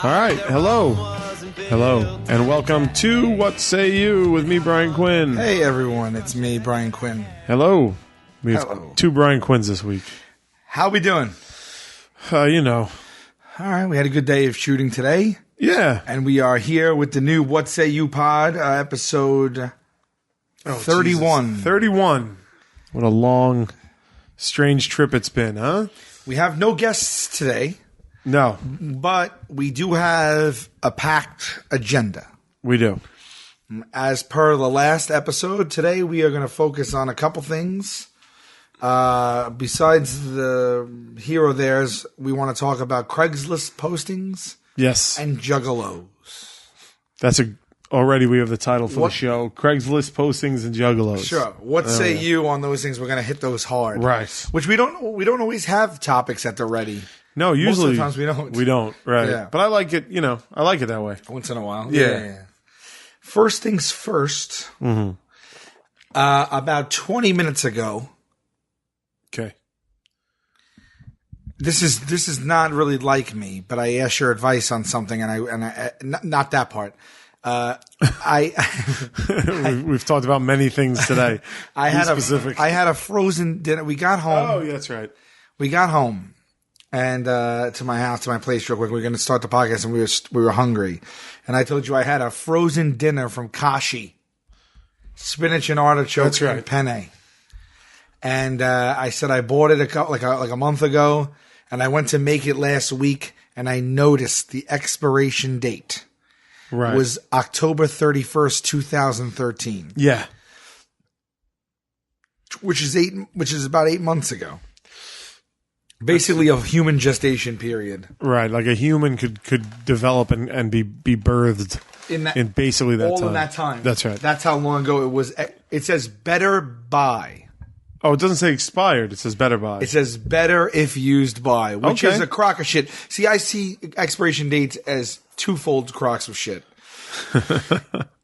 All right, hello, and welcome to What Say You with me, Brian Quinn. Hey everyone, it's me, Brian Quinn. Hello. We have two Brian Quinns this week. How we doing? You know. All right, we had a good day of shooting today. Yeah. And we are here with the new What Say You pod, episode 31. Jesus. 31. What a long, strange trip it's been, huh? We have no guests today. No. But we do have a packed agenda. We do. As per the last episode, today we are going to focus on a couple things. Besides the here or there's, we want to talk about Craigslist postings. Yes. And Juggalos. Already we have the title for the show. Craigslist postings and Juggalos. Sure. What say you on those things? We're going to hit those hard. Right. Which we don't always have topics at the ready. No, usually. Most of the times we don't. We don't, right. Yeah. But I like it, I like it that way. Once in a while. Yeah. First things first. Mm-hmm. About 20 minutes ago. Okay. This is not really like me, but I asked your advice on something, and I not that part. We've talked about many things today. I had a frozen dinner. We got home. Oh, yeah, that's right. We got home. And to my place real quick. We were going to start the podcast, and we were hungry. And I told you I had a frozen dinner from Kashi, spinach and artichoke and penne. And I said I bought it like a month ago, and I went to make it last week, and I noticed the expiration date was October 31st, 2013. Yeah, which is about 8 months ago. Basically, a human gestation period. Right, like a human could develop and be birthed in basically that time. All in that time. That's right. That's how long ago it was. It says better by. Oh, it doesn't say expired. It says better by. It says better if used by, which is a crock of shit. See, I see expiration dates as twofold crocks of shit.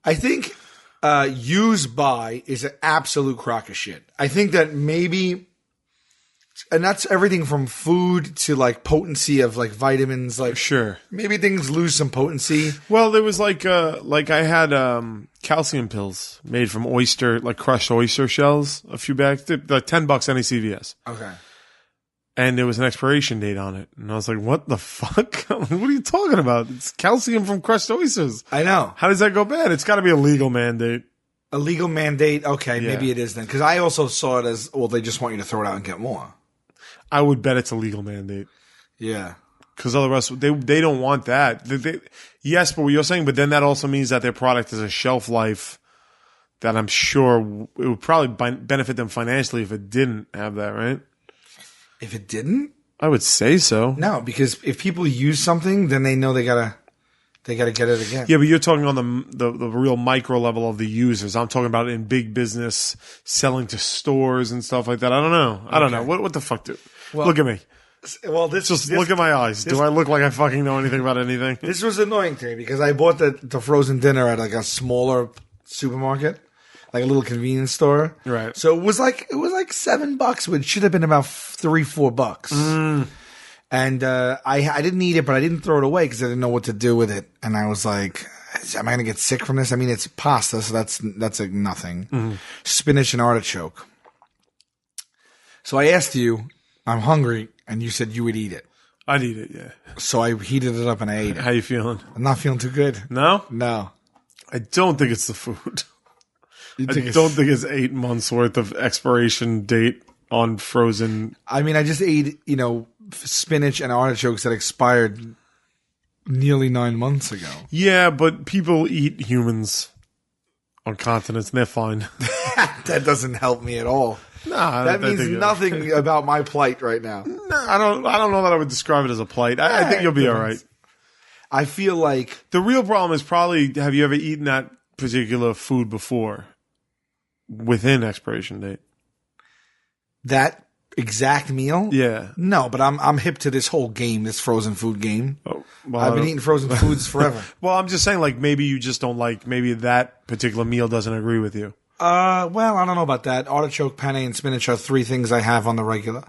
I think use by is an absolute crock of shit. I think that maybe... And that's everything from food to like potency of like vitamins. Like sure, maybe things lose some potency. Well, there was like I had calcium pills made from crushed oyster shells a few back, like $10 any CVS. Okay. And there was an expiration date on it, and I was like, "What the fuck? What are you talking about? It's calcium from crushed oysters." I know. How does that go bad? It's got to be a legal mandate. A legal mandate? Okay, maybe it is then. Because I also saw it as they just want you to throw it out and get more. I would bet it's a legal mandate. Yeah. Because otherwise, they don't want that. Yes, but what you're saying, but then that also means that their product has a shelf life that I'm sure it would probably benefit them financially if it didn't have that, right? If it didn't? I would say so. No, because if people use something, then they know they gotta get it again. Yeah, but you're talking on the real micro level of the users. I'm talking about in big business, selling to stores and stuff like that. I don't know. I don't know. What the fuck, dude? Well, look at me. Well, look at my eyes. Do I look like I fucking know anything about anything? This was annoying to me because I bought the frozen dinner at like a smaller supermarket, like a little convenience store. Right. So it was like $7, which should have been about $3-4. And I didn't eat it, but I didn't throw it away because I didn't know what to do with it. And I was like, am I going to get sick from this? I mean, it's pasta, so that's like nothing. Mm-hmm. Spinach and artichoke. So I asked you, I'm hungry, and you said you would eat it. I'd eat it, yeah. So I heated it up and I ate it. How you feeling? I'm not feeling too good. No? No. I don't think it's the food. I don't think it's 8 months worth of expiration date on frozen. I mean, I just ate, spinach and artichokes that expired nearly 9 months ago. Yeah, but people eat humans on continents, and they're fine. That doesn't help me at all. Nah, that means nothing about my plight right now. No, I don't know that I would describe it as a plight. I think you'll be all right. I feel like the real problem is probably, have you ever eaten that particular food before within expiration date? That exact meal? Yeah. No, but I'm hip to this whole game, this frozen food game. Oh, well, I've been eating frozen foods forever. Well, I'm just saying, like, maybe you just don't like, maybe that particular meal doesn't agree with you. Well, I don't know about that. Artichoke, penne, and spinach are 3 things I have on the regular.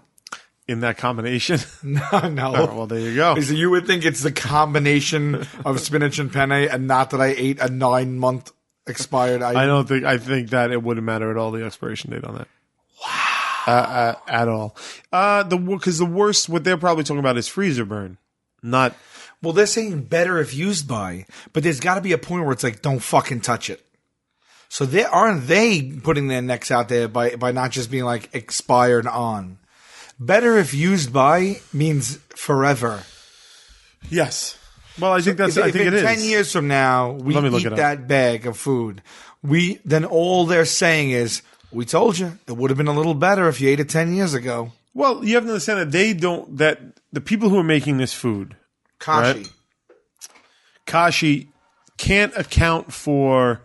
in that combination? No. Oh, well, there you go. So you would think it's the combination of spinach and penne, and not that I ate a 9-month expired item. I think that it wouldn't matter at all, the expiration date on that. Wow. At all. Because the worst, what they're probably talking about is freezer burn, not. Well, they're saying better if used by, but there's got to be a point where it's like, don't fucking touch it. So aren't they putting their necks out there by not just being like expired on? Better if used by means forever. Yes. Well, I think that's. If I think it is. 10 years from now we eat that bag of food, then all they're saying is, we told you it would have been a little better if you ate it 10 years ago. Well, you have to understand that that the people who are making this food, Kashi can't account for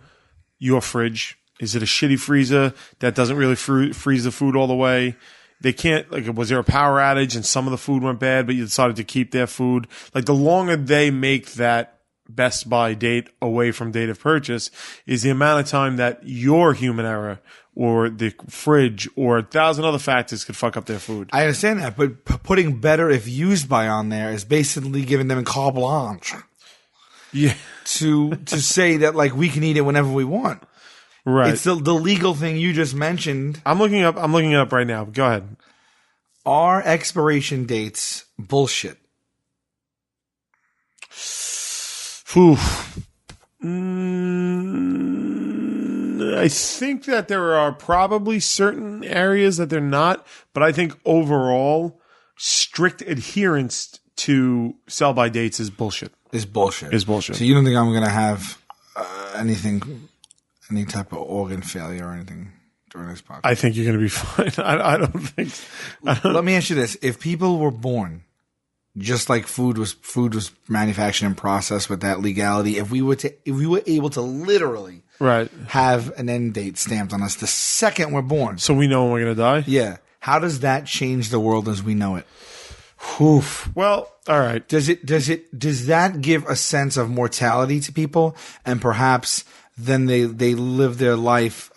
your fridge. Is it a shitty freezer that doesn't really freeze the food all the way? They can't, like, was there a power outage and some of the food went bad, but you decided to keep their food? Like, the longer they make that Best Buy date away from date of purchase is the amount of time that your human error or the fridge or 1,000 other factors could fuck up their food. I understand that, but putting better if used by on there is basically giving them carte blanche. Yeah. To say that, like, we can eat it whenever we want. Right. It's the legal thing you just mentioned. I'm looking it up right now. Go ahead. Are expiration dates bullshit? I think that there are probably certain areas that they're not, but I think overall, strict adherence to sell-by dates is bullshit. Is bullshit. So you don't think I'm going to have any type of organ failure or anything during this podcast? I think you're going to be fine. I don't think. Let me ask you this: if people were born just like food was manufactured and processed with that legality, if we were able to literally have an end date stamped on us the second we're born, so we know when we're going to die. Yeah, how does that change the world as we know it? Oof. Well, all right. Does that give a sense of mortality to people, and perhaps then they live their life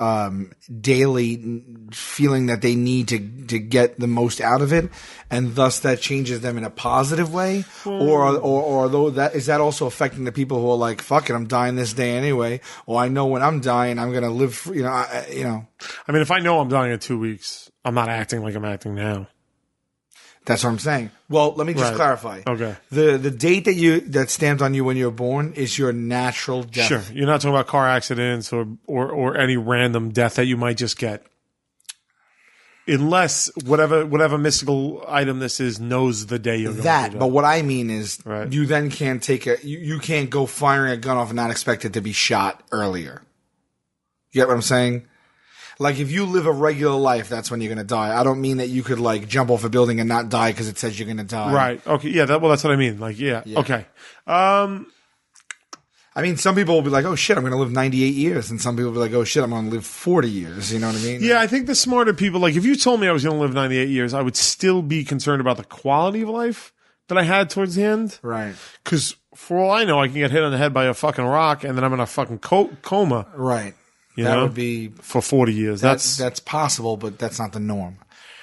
daily feeling that they need to get the most out of it, and thus that changes them in a positive way? Or though that is that also affecting the people who are like, fuck it, I'm dying this day anyway, or I know when I'm dying I'm gonna live for, I mean, if I know I'm dying in 2 weeks, I'm not acting like I'm acting now. That's what I'm saying. Well, let me just clarify. Okay. The date that's stamped on you when you're born is your natural death. Sure. You're not talking about car accidents or any random death that you might just get. Unless whatever mystical item this is knows the day you're going to die. But what I mean is you then can't you can't go firing a gun off and not expect it to be shot earlier. You get what I'm saying? Like, if you live a regular life, that's when you're going to die. I don't mean that you could, like, jump off a building and not die because it says you're going to die. Right. Okay. Yeah. That's what I mean. Like, yeah. Okay. I mean, some people will be like, oh, shit, I'm going to live 98 years. And some people will be like, oh, shit, I'm going to live 40 years. You know what I mean? Yeah, I think the smarter people, like, if you told me I was going to live 98 years, I would still be concerned about the quality of life that I had towards the end. Right. Because for all I know, I can get hit on the head by a fucking rock and then I'm in a fucking coma. Right. That would be for 40 years. That's possible, but that's not the norm.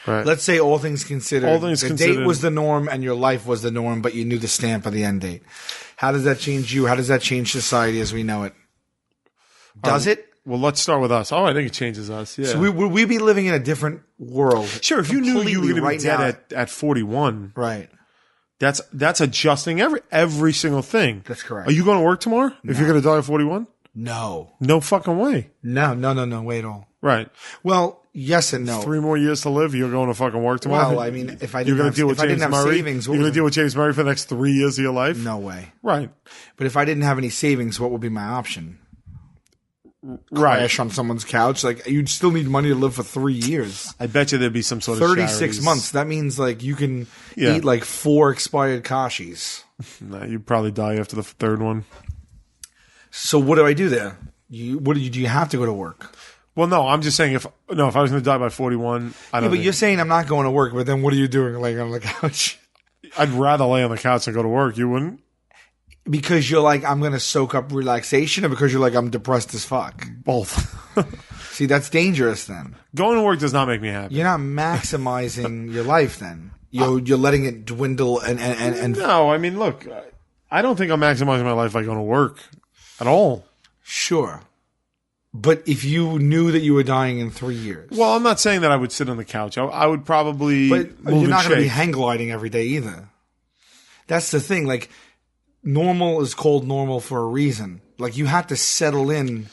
Right. Let's say all things considered, the date was the norm and your life was the norm, but you knew the stamp of the end date. How does that change you? How does that change society as we know it? Does it? Well, let's start with us. Oh, I think it changes us. Yeah. So would we be living in a different world? Sure. If you knew you were going to be dead at 41, right? That's adjusting every single thing. That's correct. Are you going to work tomorrow if you're going to die at 41? No. No fucking way. No way at all. Right. Well, yes and no. 3 more years to live. You're going to fucking work tomorrow. Well, I mean, if I didn't have savings, you're going to deal with James Murray for the next 3 years of your life. No way. Right. But if I didn't have any savings, what would be my option? Right. Crash on someone's couch. Like, you'd still need money to live for 3 years. I bet you there'd be some sort of 36 months. That means, like, you can eat like 4 expired kashis. No, you'd probably die after the third one. So what do I do there? Do you have to go to work? Well, no, I'm just saying if I was going to die by 41, I don't. But you're saying I'm not going to work. But then what are you doing, laying on the couch? I'd rather lay on the couch and go to work. You wouldn't? Because you're like, I'm going to soak up relaxation, or because you're like, I'm depressed as fuck? Both. See, that's dangerous then. Going to work does not make me happy. You're not maximizing your life then. You're letting it dwindle and No, I mean, look, I don't think I'm maximizing my life by going to work at all. Sure. But if you knew that you were dying in 3 years. Well, I'm not saying that I would sit on the couch. I would probably But move you're not and going to be shake. hang gliding every day either. That's the thing. Like, normal is called normal for a reason. Like, you have to settle in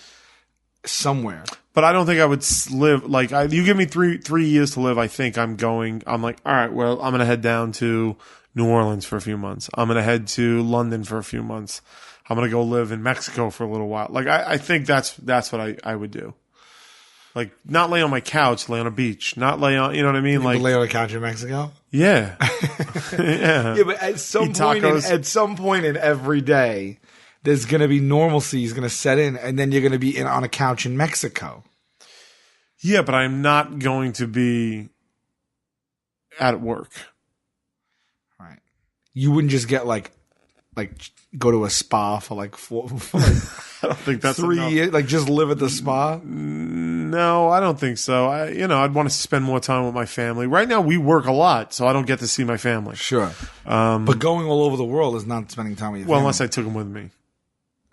somewhere. But I don't think I would live like you give me 3 years to live. I think I'm like, all right, well, I'm going to head down to New Orleans for a few months. I'm going to head to London for a few months. I'm going to go live in Mexico for a little while. Like, I think that's what I would do. Like, not lay on my couch, lay on a beach, not lay on, you know what I mean? You like, lay on a couch in Mexico? yeah. Yeah. Yeah, but at some point in every day, there's going to be normalcy is going to set in, and then you're going to be on a couch in Mexico. Yeah, but I'm not going to be at work. Right. You wouldn't just get like go to a spa for like I don't think that's 3 enough. years, like just live at the spa. No, I don't think so. I'd want to spend more time with my family. Right now, we work a lot, so I don't get to see my family. Sure. But going all over the world is not spending time with your family. Unless I took them with me.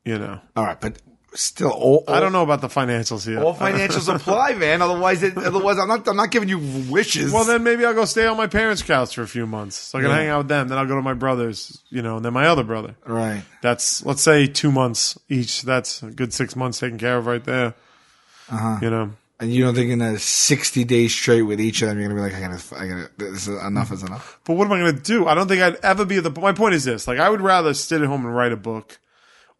All right, but still, I don't know about the financials here. all financials apply, man. Otherwise, I'm not giving you wishes. Well, then maybe I'll go stay on my parents' couch for a few months, so I can hang out with them. Then I'll go to my brother's, and then my other brother. Right. That's, let's say, 2 months each. That's a good 6 months taken care of right there. And you don't think in a 60 days straight with each of them, you're gonna be like, I gotta. This is enough is enough. But what am I going to do? I don't think I'd ever be my point is this: like, I would rather sit at home and write a book,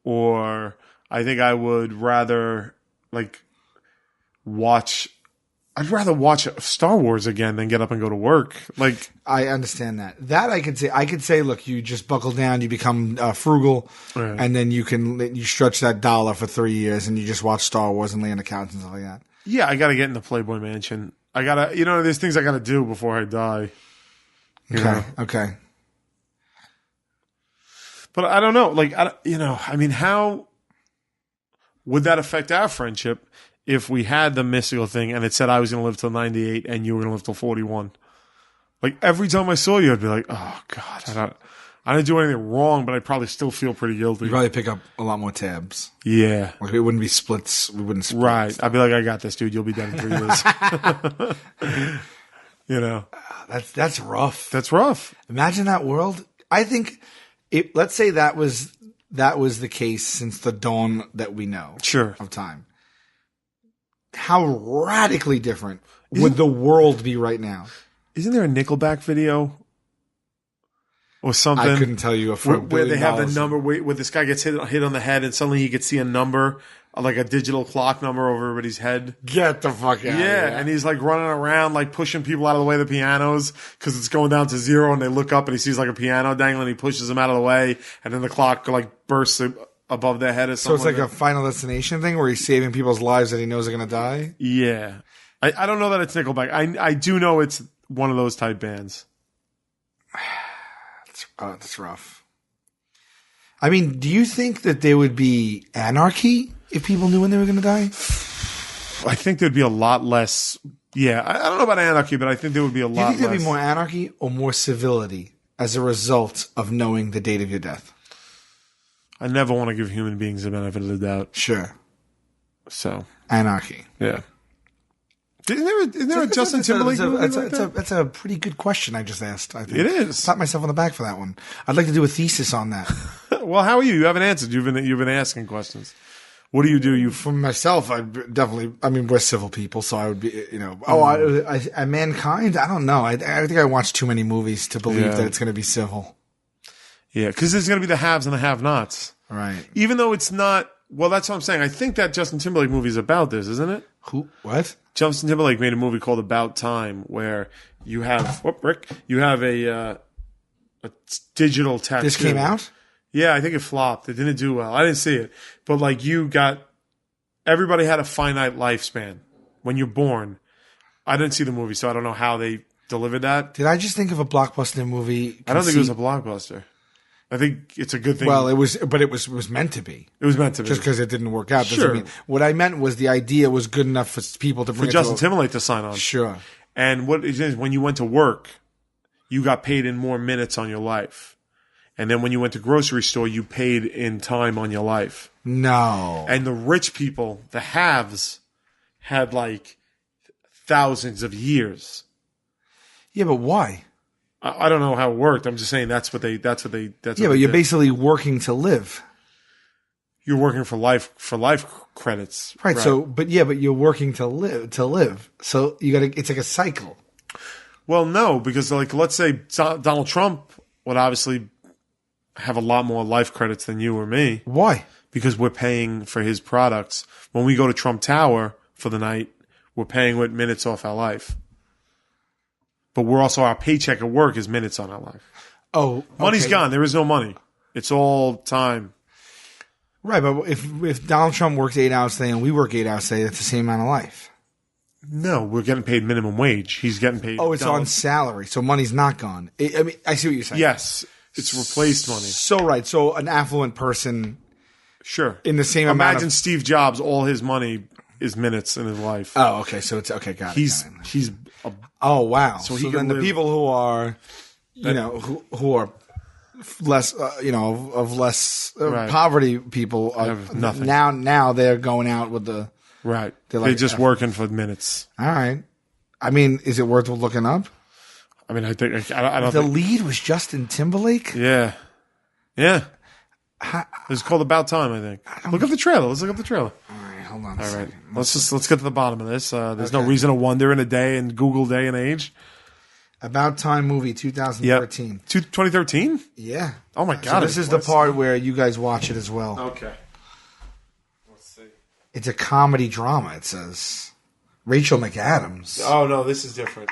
or I think I would rather I'd rather watch Star Wars again than get up and go to work. Like, I understand that. That I could say. I could say, look, you just buckle down, you become frugal, right. and then you stretch that dollar for 3 years, and you just watch Star Wars and lay on the couch and stuff like that. Yeah, I got to get in the Playboy Mansion. I gotta, there's things I got to do before I die. Okay. But I don't know. Like, I mean, how would that affect our friendship if we had the mystical thing and it said I was going to live till 98 and you were going to live till 41? Like, every time I saw you, I'd be like, oh, God, I didn't do anything wrong, but I'd probably still feel pretty guilty. You'd probably pick up a lot more tabs. Yeah. Like, it wouldn't be splits. We wouldn't split. Right. I'd be like, I got this, dude. You'll be done in 3 years. That's rough. That's rough. Imagine that world. I think, let's say that was the case since the dawn that we know of time. How radically different would the world be right now? Isn't there a Nickelback video or something? I couldn't tell you where they have the number where this guy gets hit on the head and suddenly he could see a number, like a digital clock number over everybody's head. Get the fuck out of here. And he's like running around, like pushing people out of the way of the pianos because it's going down to 0 and they look up and he sees like a piano dangling. He pushes them out of the way and then the clock like bursts above their head or something. So it's like a Final Destination thing where he's saving people's lives that he knows are going to die? Yeah. I don't know that it's Nickelback. I do know it's one of those type bands. That's rough. I mean, do you think that there would be anarchy if people knew when they were going to die? I think there'd be a lot less. Yeah, I don't know about anarchy, but I think there would be a lot less. Do you think there'd be more anarchy or more civility as a result of knowing the date of your death? I never want to give human beings the benefit of the doubt. Sure. So. Anarchy. Yeah. Isn't there a Justin Timberlake movie like that? That's a pretty good question I just asked, I think. It is. Pat myself on the back for that one. I'd like to do a thesis on that. Well, how are you? You haven't answered. You've been asking questions. What do you do? For myself, we're civil people, so I would be, mankind? I don't know. I think I watched too many movies to believe that it's going to be civil. Yeah, because there's going to be the haves and the have-nots. Right. Even though it's not, well, that's what I'm saying. I think that Justin Timberlake movie is about this, isn't it? Who? What? Justin Timberlake made a movie called About Time where you have, you have a digital tattoo. This came out? Yeah, I think it flopped. It didn't do well. I didn't see it. But like everybody had a finite lifespan when you're born. I didn't see the movie, so I don't know how they delivered that. Did I just think of a blockbuster movie? I don't think it was a blockbuster. I think it's a good thing. Well, it was meant to be. It was meant to be. Just because it didn't work out. Sure. What I meant was the idea was good enough for people to bring for Justin Timberlake to sign on. Sure. And what it is, when you went to work, you got paid in more minutes on your life. And then when you went to grocery store, you paid in time on your life. No. And the rich people, the haves, had like thousands of years. Yeah, but why? I don't know how it worked. I'm just saying that's what they Yeah, but they you're did. basically working to live. You're working for life credits. Right. So, but you're working to live. So it's like a cycle. Well, no, because like let's say Donald Trump would obviously have a lot more life credits than you or me. Why? Because we're paying for his products. When we go to Trump Tower for the night, we're paying with minutes off our life. But we're also, our paycheck at work is minutes on our life. Oh, okay. Money's gone. There is no money. It's all time. Right, but if Donald Trump works 8 hours a day and we work 8 hours a day, that's the same amount of life. No, we're getting paid minimum wage. He's getting paid. Oh, it's on salary, so money's not gone. I mean, I see what you're saying. Yes, it's replaced money. So right, so an affluent person, Sure. in the same amount. Imagine Steve Jobs. All his money is minutes in his life. Oh, okay, so it's okay. Got it. He's. Oh wow. So So he then can the live- people who are, who are less, of less Right. poverty people are Have nothing. Now they're going out with the. Right. They're They're like, just working for minutes. All right. I mean, is it worth looking up? I mean, I think I don't The think. lead was Justin Timberlake. Yeah. It's called About Time, I think. Look up the trailer. Let's look up the trailer. All right, hold on. All right. Let's get to the bottom of this. There's no reason to wonder in a day and Google day and age. About Time movie 2013. 2013? Yeah. Oh my So god. this is the part where you guys watch it as well. Okay. Let's see. It's a comedy drama. It says Rachel McAdams. Oh no, this is different.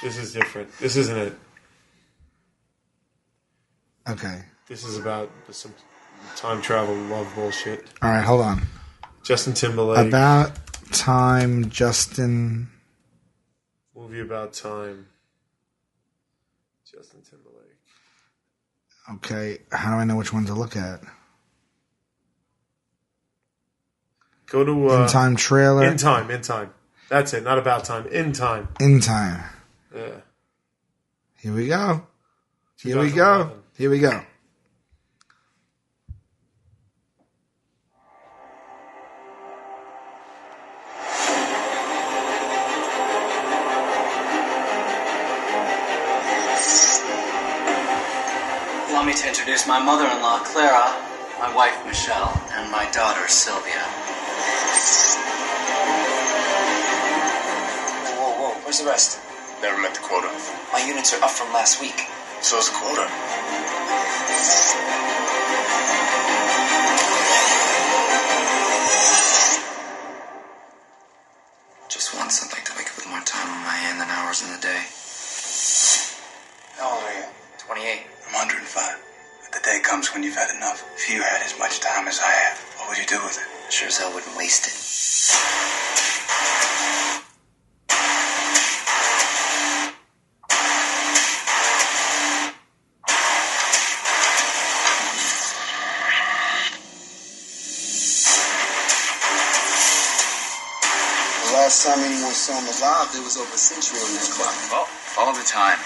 This is different. This isn't it. Okay. This is about some time travel love bullshit. All right, hold on. Justin Timberlake. About Time, Justin. Movie about time. Justin Timberlake. Okay, how do I know which one to look at? Go to In Time trailer. In Time. That's it. Not About Time. In Time. In Time. Yeah. Here we go. 2011. Here we go. Allow me to introduce my mother-in-law, Clara, my wife, Michelle, and my daughter, Sylvia. Whoa, where's the rest? Never met the quota. My units are up from last week. So is the quota. Just once, I'd like to wake up with more time on my hand than hours in the day. How old are you? 28. I'm 105. But the day comes when you've had enough. If you had as much time as I have, what would you do with it? Sure as hell wouldn't waste it. The last time anyone saw him alive, there was over a century on that clock. Well, follow the time.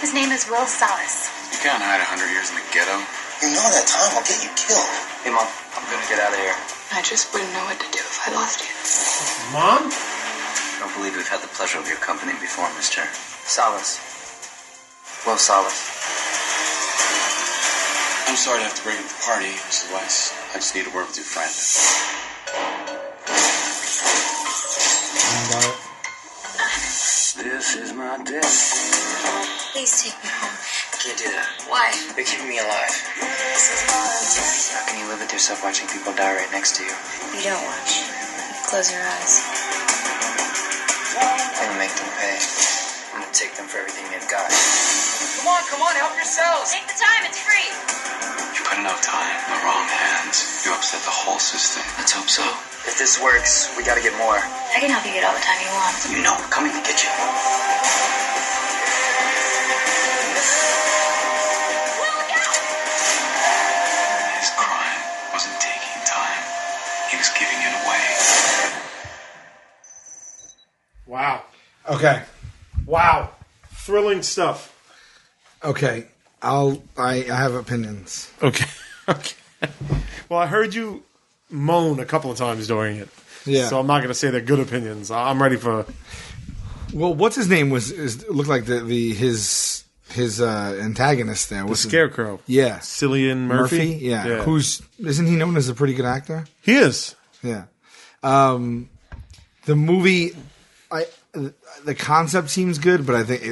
His name is Will Salas. You can't hide 100 years in the ghetto. You know that time will get you killed. Hey, Mom, I'm gonna get out of here. I just wouldn't know what to do if I lost you. Mom? I don't believe we've had the pleasure of your company before, Mr. Salas. Will Salas. I'm sorry to have to break up the party, Mrs. Weiss. I just need to work with your friend. This is my death. Please take me home. Can't do that. Why? They're keeping me alive. How can you live with yourself watching people die right next to you? You don't watch. You close your eyes. I'm gonna make them pay. I'm gonna take them for everything they've got. Come on, help yourselves! Take the time, it's free. You put enough time in the wrong hands, you upset the whole system. Let's hope so. If this works, we gotta get more. I can help you get all the time you want. You know we're coming to get you. His crime wasn't taking time. He was giving it away. Wow. Okay. Wow. Thrilling stuff. Okay, I have opinions. Okay. Okay. Well, I heard you moan a couple of times during it. Yeah. So I'm not going to say they're good opinions. I'm ready for. Well, what's his name looked like his antagonist there. What's The Scarecrow. Yeah. Cillian Murphy? Yeah. Isn't he known as a pretty good actor? He is. Yeah. The movie, the concept seems good, but I think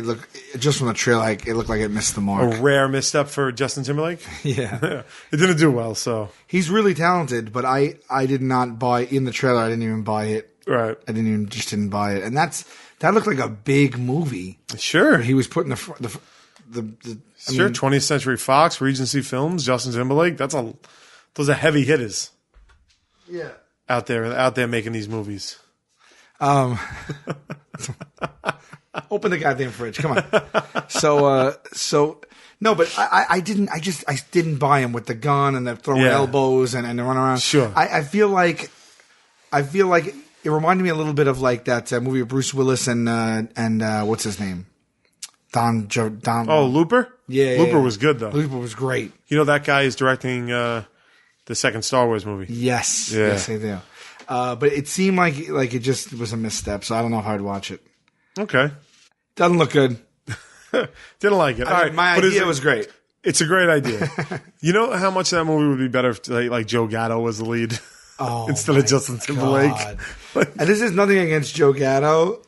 just from the trailer, it looked like it missed the mark. A rare misstep for Justin Timberlake. Yeah. It didn't do well, so. He's really talented, but I did not buy, in the trailer, I didn't even buy it. Right. I didn't buy it. And that looked like a big movie. Sure. He was putting Sure, 20th Century Fox, Regency Films, Justin Timberlake. Those are heavy hitters. Yeah. Out there making these movies. Open the goddamn fridge. Come on. So no, but I didn't buy him with the gun and the throwing elbows and the run around. Sure. I feel like it reminded me a little bit of like that movie of Bruce Willis and what's his name? Don. Oh, Looper? Yeah. Looper was good though. Looper was great. You know that guy is directing the second Star Wars movie. Yes. Yeah. Yes, I do. But it seemed like it just was a misstep, so I don't know if I'd watch it. Okay. Doesn't look good. Didn't like it. All right. My idea was great. It's a great idea. You know how much that movie would be better if like Joe Gatto was the lead instead of Justin Timberlake? And this is nothing against Joe Gatto.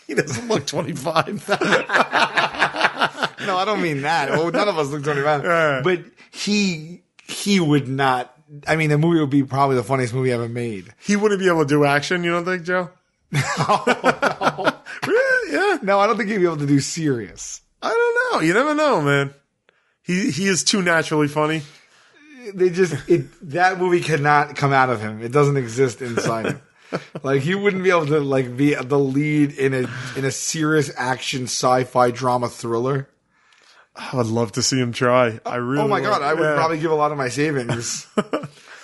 He doesn't look 25. No, I don't mean that. Well, none of us look 25. Yeah. But he would not. I mean, the movie would be probably the funniest movie ever made. He wouldn't be able to do action, you don't think, Joe? No. Really? Yeah. No, I don't think he'd be able to do serious. I don't know. You never know, man. He is too naturally funny. That movie cannot come out of him. It doesn't exist inside him. Like he wouldn't be able to like be the lead in a serious action sci-fi drama thriller. I would love to see him try. I really. Oh my god, I would yeah. probably give a lot of my savings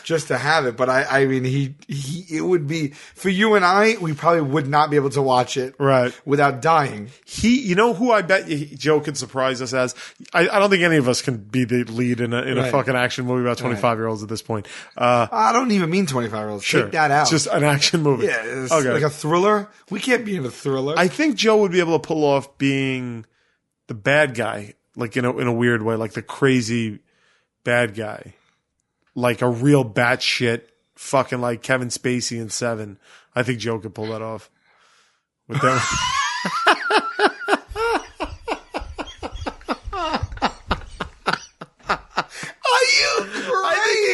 just to have it. But I mean, it would be for you and I. We probably would not be able to watch it right without dying. You know who I bet Joe could surprise us as? I don't think any of us can be the lead in a fucking action movie about 25-year-olds at this point. I don't even mean 25-year-olds. Sure. Take that out. It's just an action movie. Yeah, it's like a thriller. We can't be in a thriller. I think Joe would be able to pull off being the bad guy. Like in a weird way, like the crazy bad guy, like a real batshit fucking like Kevin Spacey in Seven. I think Joe could pull that off. With that. Are you crazy?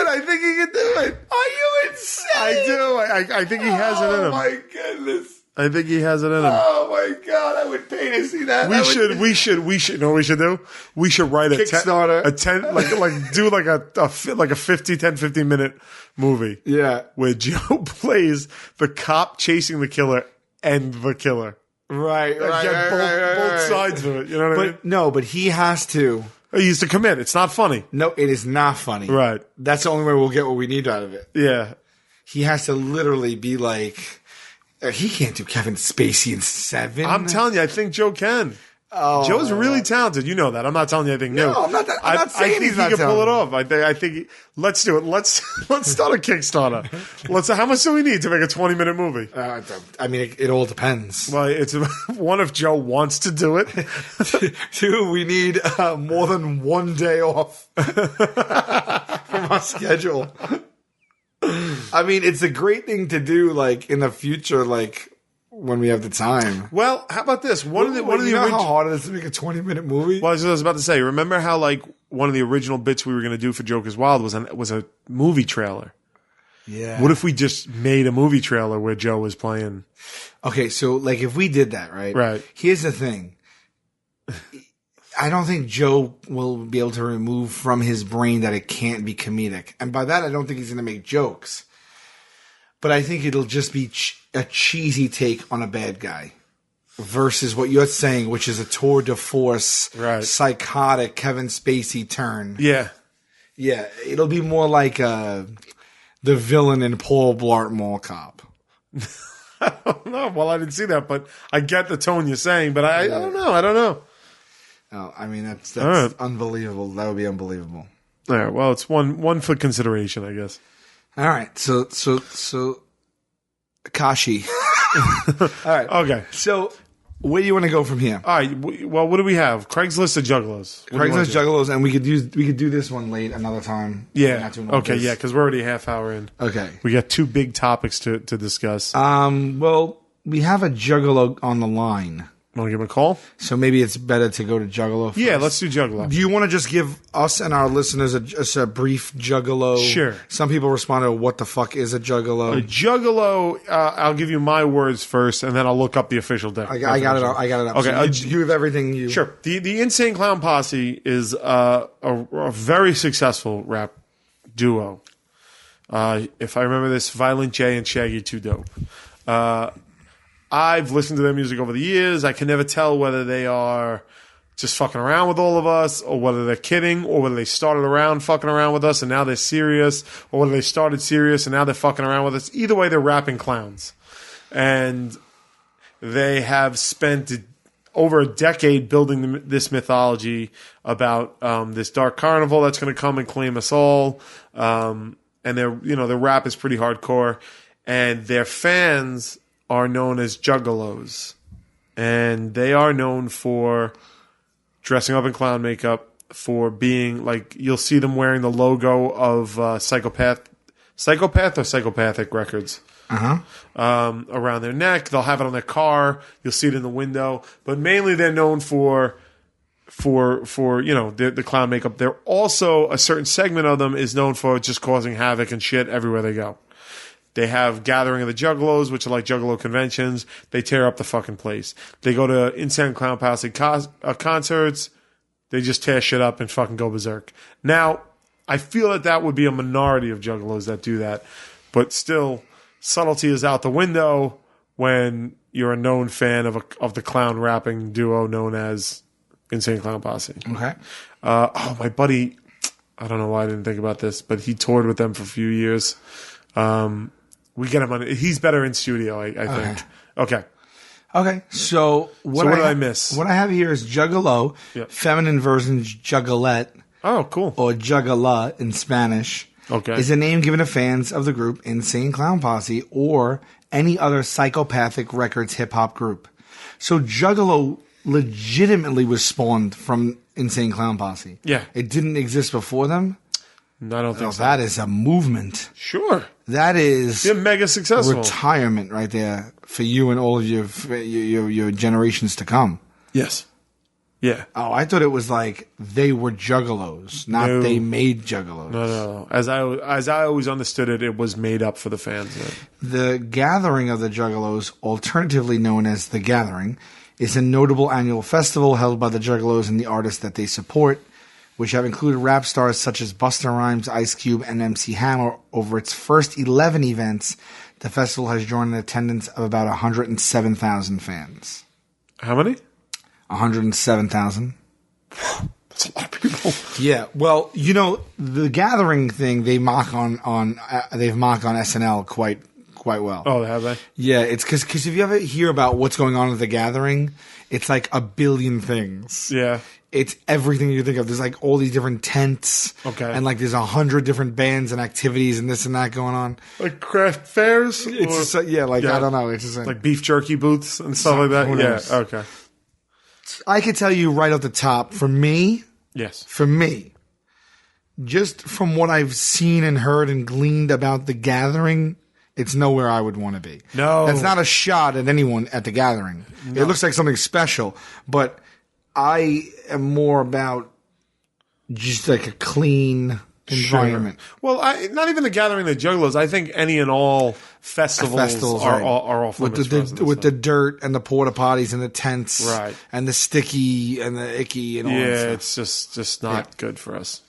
I think he can do it. Are you insane? I do. I think he has it in him. Oh my goodness. I think he has it in him. Oh my god, I would pay to see that. We should. You know what we should do? We should write Kickstarter. Do like a 15 minute movie. Yeah. Where Joe plays the cop chasing the killer and the killer. Right. Get both sides of it. You know what I mean? No, but he has to. He used to commit. It's not funny. No, it is not funny. Right. That's the only way we'll get what we need out of it. Yeah. He has to literally be like, he can't do Kevin Spacey in Seven. I'm telling you, I think Joe can. Oh. Joe's really talented. You know that. I'm not telling you anything new. No, I'm not saying I think he's he not can pull it talented. off. I think let's do it. Let's start a Kickstarter. How much do we need to make a 20-minute movie? I mean, it all depends. Well, it's one if Joe wants to do it. Two, we need more than one day off from our schedule. I mean, it's a great thing to do, like in the future, like when we have the time. Well, how about this? One of the how hard it is to make a 20-minute movie? Well, I was about to say. Remember how like one of the original bits we were going to do for Joker's Wild was a movie trailer. Yeah. What if we just made a movie trailer where Joe was playing? Okay, so like if we did that, right? Right. Here's the thing. I don't think Joe will be able to remove from his brain that it can't be comedic. And by that, I don't think he's going to make jokes. But I think it'll just be a cheesy take on a bad guy versus what you're saying, which is a tour de force, psychotic Kevin Spacey turn. Yeah. Yeah, it'll be more like the villain in Paul Blart Mall Cop. No, well, I didn't see that, but I get the tone you're saying, but I don't know. I don't know. Oh, I mean, that's right. unbelievable. That would be unbelievable. All right. Well, it's one for consideration, I guess. All right. So Kashi. All right. Okay. So where do you want to go from here? All right. Well, what do we have? Craigslist or Juggalos? What do you want Craigslist to do? Juggalos, and we could do this one late another time. Yeah. Not doing all Okay. this. Yeah, because we're already a half hour in. Okay. We got two big topics to discuss. Well, we have a Juggalo on the line, Want to give him a call? so maybe it's better to go to Juggalo first. Yeah, let's do Juggalo. Do you want to just give us and our listeners just a brief Juggalo? Sure. Some people responded, "What the fuck is a Juggalo?" A Juggalo, I'll give you my words first, and then I'll look up the official definition. I got it. I got it up. Okay, So you have everything. You Sure. The Insane Clown Posse is a very successful rap duo. If I remember this, Violent J and Shaggy 2 Dope. I've listened to their music over the years. I can never tell whether they are just fucking around with all of us, or whether they're kidding, or whether they started around fucking around with us and now they're serious, or whether they started serious and now they're fucking around with us. Either way, they're rapping clowns. And they have spent over a decade building this mythology about this dark carnival that's going to come and claim us all. And their rap is pretty hardcore. And their fans are known as Juggalos. And they are known for dressing up in clown makeup, for being like, you'll see them wearing the logo of Psychopathic Records around their neck. They'll have it on their car. You'll see it in the window. But mainly they're known for the clown makeup. They're also, a certain segment of them is known for just causing havoc and shit everywhere they go. They have Gathering of the Juggalos, which are like Juggalo conventions. They tear up the fucking place. They go to Insane Clown Posse concerts. They just tear shit up and fucking go berserk. Now, I feel that would be a minority of Juggalos that do that. But still, subtlety is out the window when you're a known fan of the clown rapping duo known as Insane Clown Posse. okay? My buddy, I don't know why I didn't think about this, but he toured with them for a few years. We get him on. He's better in studio, I think. Okay. Okay, so what did I miss? What I have here is Juggalo, Yep. feminine version Juggalette, Oh, cool. or Juggala in Spanish. Okay. Is a name given to fans of the group Insane Clown Posse or any other Psychopathic Records hip hop group. So Juggalo legitimately was spawned from Insane Clown Posse. Yeah. It didn't exist before them. I don't think so. That is a movement. Sure. That is They're mega successful. retirement right there for you and all of your generations to come. Yes. Yeah. Oh, I thought it was like they were Juggalos, not No. they made Juggalos. No. As I always understood it, it was made up for the fans. The Gathering of the Juggalos, alternatively known as The Gathering, is a notable annual festival held by the Juggalos and the artists that they support, which have included rap stars such as Busta Rhymes, Ice Cube, and MC Hammer. Over its first 11 events, the festival has drawn an attendance of about 107,000 fans. How many? 107,000. That's a lot of people. Yeah, well, the Gathering thing they've mocked on SNL quite well. Oh, have they? Yeah, it's because if you ever hear about what's going on at the Gathering, it's like a billion things. Yeah. It's everything you think of. There's like all these different tents. Okay. And like there's 100 different bands and activities and this and that going on. Like craft fairs? It's just, I don't know. It's just like beef jerky booths and stuff like that? Who knows? Yeah, okay. I could tell you right off the top, for me, just from what I've seen and heard and gleaned about the Gathering, it's nowhere I would want to be. No. That's not a shot at anyone at the Gathering. No. It looks like something special, but I am more about just like a clean environment. Sure. Well, not even the Gathering of the Juggalos. I think any and all festivals are right. all with the dirt and the porta potties and the tents, right, and the sticky and the icky and all that Yeah, stuff. it's just not good for us.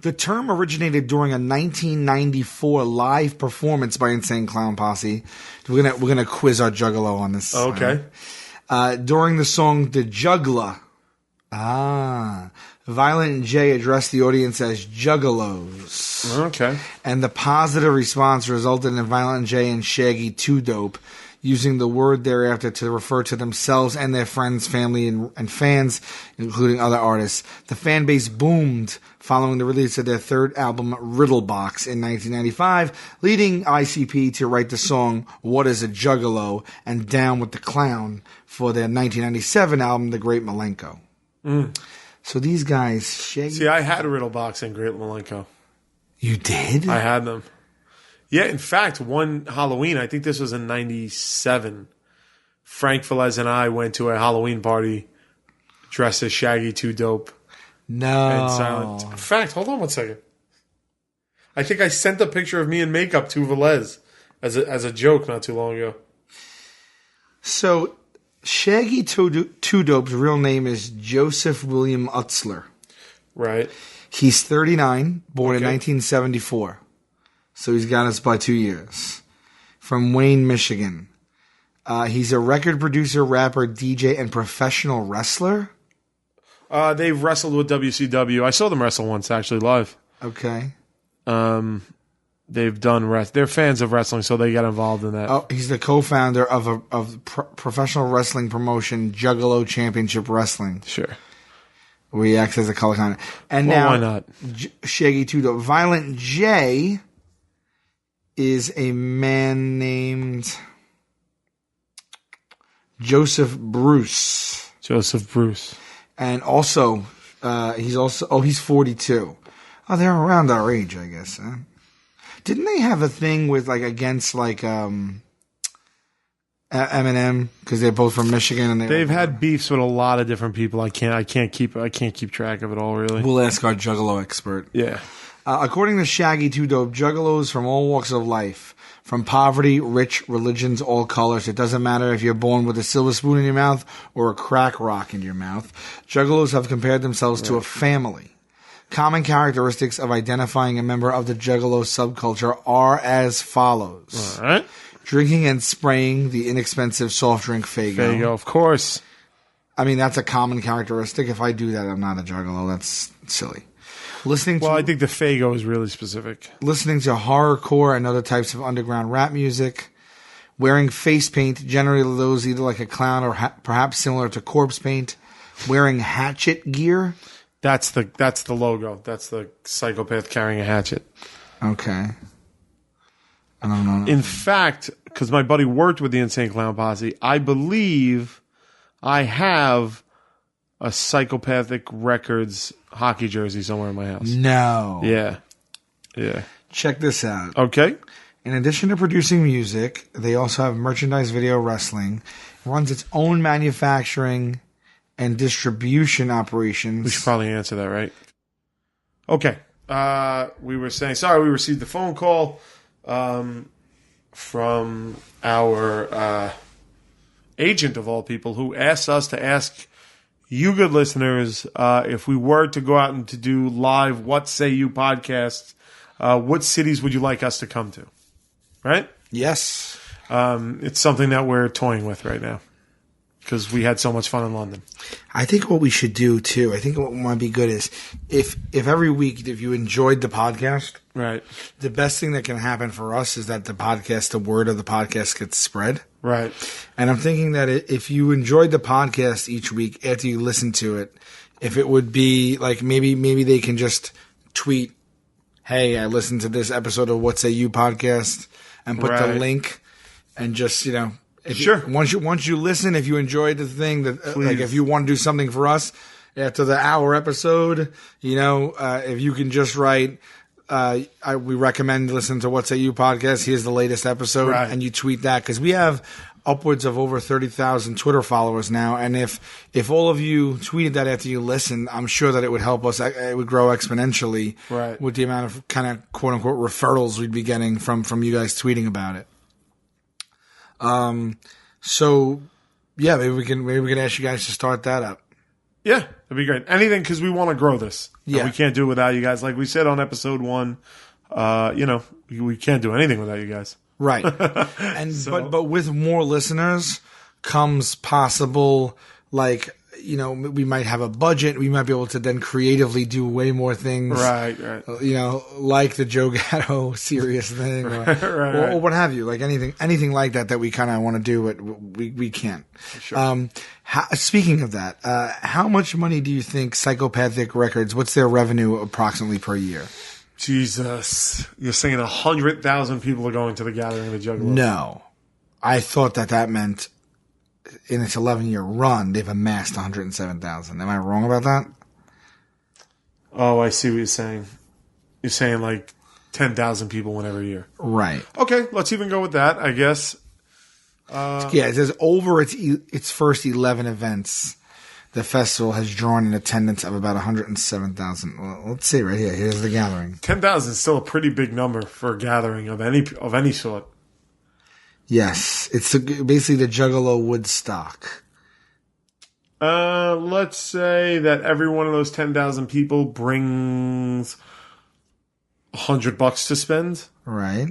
The term originated during a 1994 live performance by Insane Clown Posse. We're gonna quiz our Juggalo on this. Okay. During the song "The Juggler," Violent J addressed the audience as Juggalos. Okay. And the positive response resulted in Violent J and Shaggy 2 Dope using the word thereafter to refer to themselves and their friends, family, and fans, including other artists. The fan base boomed following the release of their third album, Riddlebox, in 1995, leading ICP to write the song What is a Juggalo and Down with the Clown for their 1997 album, The Great Milenko. So these guys... See, I had a Riddlebox and Great Milenko. You did? I had them. Yeah, in fact, one Halloween, I think this was in 97, Frank Velez and I went to a Halloween party dressed as Shaggy 2 Dope No. and Silent. In fact, hold on one second. I think I sent a picture of me in makeup to Velez as a joke not too long ago. So, Shaggy 2 Dope's real name is Joseph William Utzler. Right. He's 39, born in Okay. 1974. So he's got us by 2 years. From Wayne, Michigan. He's a record producer, rapper, DJ, and professional wrestler. They've wrestled with WCW. I saw them wrestle once, actually, live. Okay. They've done they're fans of wrestling, so they got involved in that. Oh, he's the co-founder of professional wrestling promotion Juggalo Championship Wrestling, Sure. where he acts as a color commentator. And Well, now, why not? Shaggy 2 Dope. Violent J is a man named Joseph Bruce. Joseph Bruce. And also, he's 42. Oh, they're around our age, I guess. Huh? Didn't they have a thing with against Eminem because they're both from Michigan and They've had beefs with a lot of different people. I can't keep track of it all, really. We'll ask our Juggalo expert. Yeah. According to Shaggy 2 Dope, Juggalos from all walks of life, from poverty, rich, religions, all colors. It doesn't matter if you're born with a silver spoon in your mouth or a crack rock in your mouth. Juggalos have compared themselves to a family. Common characteristics of identifying a member of the Juggalo subculture are as follows. All right. Drinking and spraying the inexpensive soft drink Faygo. There you go. Of course. I mean, that's a common characteristic. If I do that, I'm not a Juggalo. That's silly. Well, I think the Faygo is really specific. Listening to horrorcore and other types of underground rap music. Wearing face paint, generally those either like a clown or perhaps similar to corpse paint. Wearing hatchet gear. That's the logo. That's the psychopath carrying a hatchet. Okay. I don't know. In fact, because my buddy worked with the Insane Clown Posse, I believe I have a Psychopathic Records hockey jersey somewhere in my house. No. Yeah. Yeah. Check this out. Okay. In addition to producing music, they also have merchandise, video, wrestling. It runs its own manufacturing and distribution operations. We should probably answer that, right? Okay. We were saying, sorry, we received a phone call from our agent of all people who asked us to ask you good listeners if we were to go out and to do live What Say You podcasts, what cities would you like us to come to? Right? Yes. It's something that we're toying with right now because we had so much fun in London. I think what we should do too, I think what might be good is if every week, if you enjoyed the podcast, Right. the best thing that can happen for us is that the word of the podcast gets spread. Right. And I'm thinking that if you enjoyed the podcast each week after you listen to it, if it would be like maybe they can just tweet, hey, I listened to this episode of What Say You podcast and put the Right. link and just, Sure. once you listen, if you enjoyed the thing that Please. if you want to do something for us after the hour episode, if you can just write, we recommend listening to What Say You podcast. Here's the latest episode, Right. and you tweet that because we have upwards of over 30,000 Twitter followers now. And if all of you tweeted that after you listened, I'm sure that it would help us. It would grow exponentially Right. with the amount of kind of quote unquote referrals we'd be getting from you guys tweeting about it. So yeah, maybe we can ask you guys to start that up. Yeah, that'd be great. Anything because we want to grow this. And Yeah. we can't do it without you guys. Like we said on episode 1, we can't do anything without you guys. Right. And but with more listeners comes possible we might have a budget. We might be able to then creatively do way more things. Right. Like the Juggalo serious thing or what have you. Like anything like that we kind of want to do, but we can't. Sure. Speaking of that, how much money do you think Psychopathic Records, what's their revenue approximately per year? Jesus. You're saying 100,000 people are going to the gathering of the Juggalo? No. I thought that meant in its 11-year run, they've amassed 107,000. Am I wrong about that? Oh, I see what you're saying. You're saying like 10,000 people win every year. Right. Okay, let's even go with that, I guess. It says over its first 11 events, the festival has drawn an attendance of about 107,000. Well, let's see right here. Here's the gathering. 10,000 is still a pretty big number for a gathering of any sort. Yes, it's basically the Juggalo Woodstock. Let's say that every one of those 10,000 people brings $100 to spend. Right.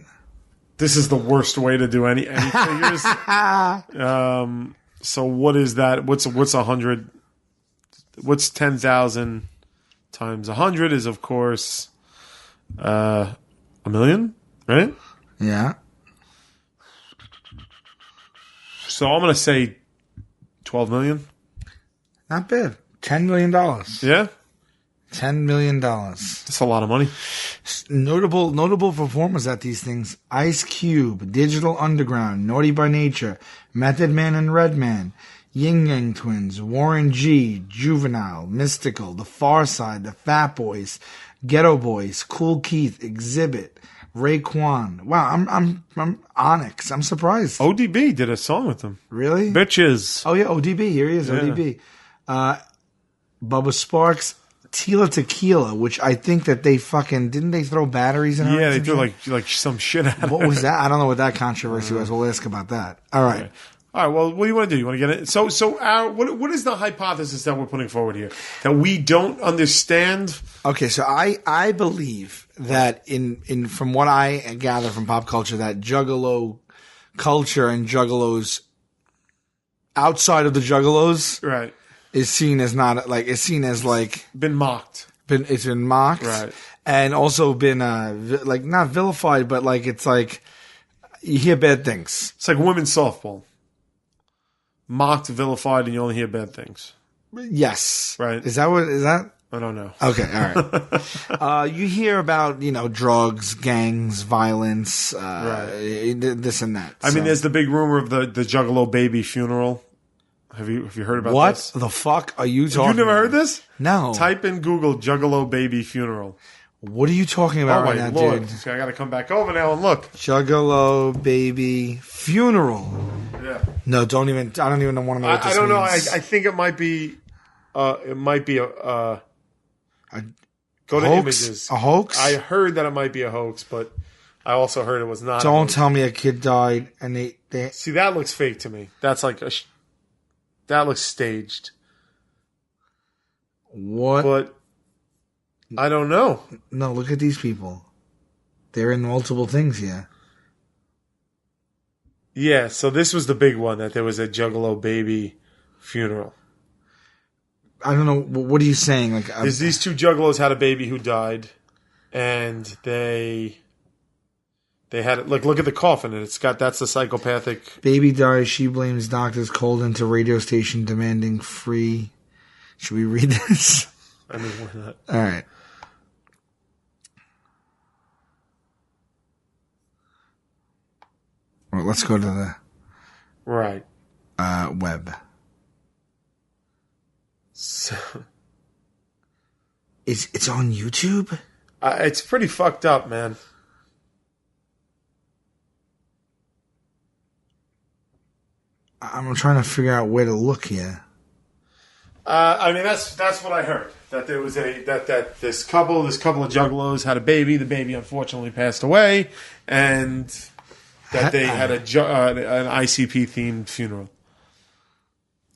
This is the worst way to do any figures. So what is that? What's 100? What's 10,000 times 100 is of course $1 million, right? Yeah. So I'm gonna say 12 million. Not bad. $10 million. Yeah, $10 million. that's a lot of money. Notable performers at these things: Ice Cube, Digital Underground, Naughty by Nature, Method Man and Redman, Yin Yang Twins, Warren G, Juvenile, Mystical, The Far Side, The Fat Boys, Ghetto Boys, Cool Keith, Exhibit, Raekwon. Wow, I'm Onyx. I'm surprised. ODB did a song with them. Really? Bitches. Oh yeah, ODB. Here he is, Yeah. ODB. Bubba Sparks, Tila Tequila, which I think that they didn't they throw batteries in her? Yeah, or they some do shit? like some shit out of What it. was that? I don't know what that controversy was. We'll ask about that. All right. All right. Well, what do you want to do? You want to get it? So, what is the hypothesis that we're putting forward here? That we don't understand? Okay, so I believe that in from what I gather from pop culture, that Juggalo culture and Juggalos outside of the Juggalos Right. is seen as Been mocked. it's been mocked, Right. and also been not vilified, but it's like you hear bad things. It's like women's softball. Mocked, vilified, and you only hear bad things. Yes, Right. Is that? I don't know. Okay, all right. You hear about drugs, gangs, violence, this and that. I mean, there's the big rumor of the Juggalo baby funeral. Have you heard about what this? the fuck are you talking? You never about? heard this? No. Type in Google Juggalo baby funeral. What are you talking Oh about my right now, lord! dude? So I got to come back over now and look. Juggalo baby funeral. Yeah. No, don't even. I don't even want to know what this I don't know. means. I think it might be. It might be a. Go to hoax? images. A hoax? I heard that it might be a hoax, but I also heard it was not. Don't tell me a kid died and they See, that looks fake to me. That's like that looks staged. what? But I don't know. No, look at these people. They're in multiple things here. Yeah, so this was the big one, that there was a Juggalo baby funeral. I don't know. What are you saying? There's these two Juggalos had a baby who died, and they had it. Look at the coffin, and it's got, that's the psychopathic. Baby dies. She blames doctors. Called into radio station demanding free. Should we read this? I mean, why not? All right. Well, let's go to the Right. web. So, It's on YouTube? it's pretty fucked up, man. I'm trying to figure out where to look here. I mean, that's what I heard. That there was that this couple of Juggalos had a baby. The baby unfortunately passed away, and that they had an ICP themed funeral,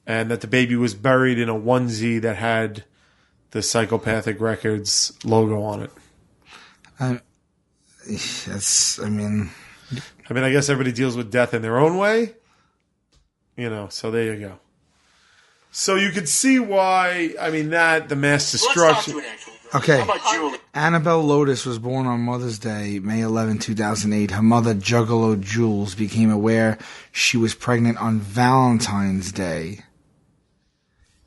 and that the baby was buried in a onesie that had the Psychopathic Records logo on it. I guess everybody deals with death in their own way, so there you go. So you could see why. I mean, the mass Let's talk to destruction. an actual girl. Okay. How about Julie? Annabelle Lotus was born on Mother's Day, May 11, 2008. Her mother, Juggalo Jules, became aware she was pregnant on Valentine's Day,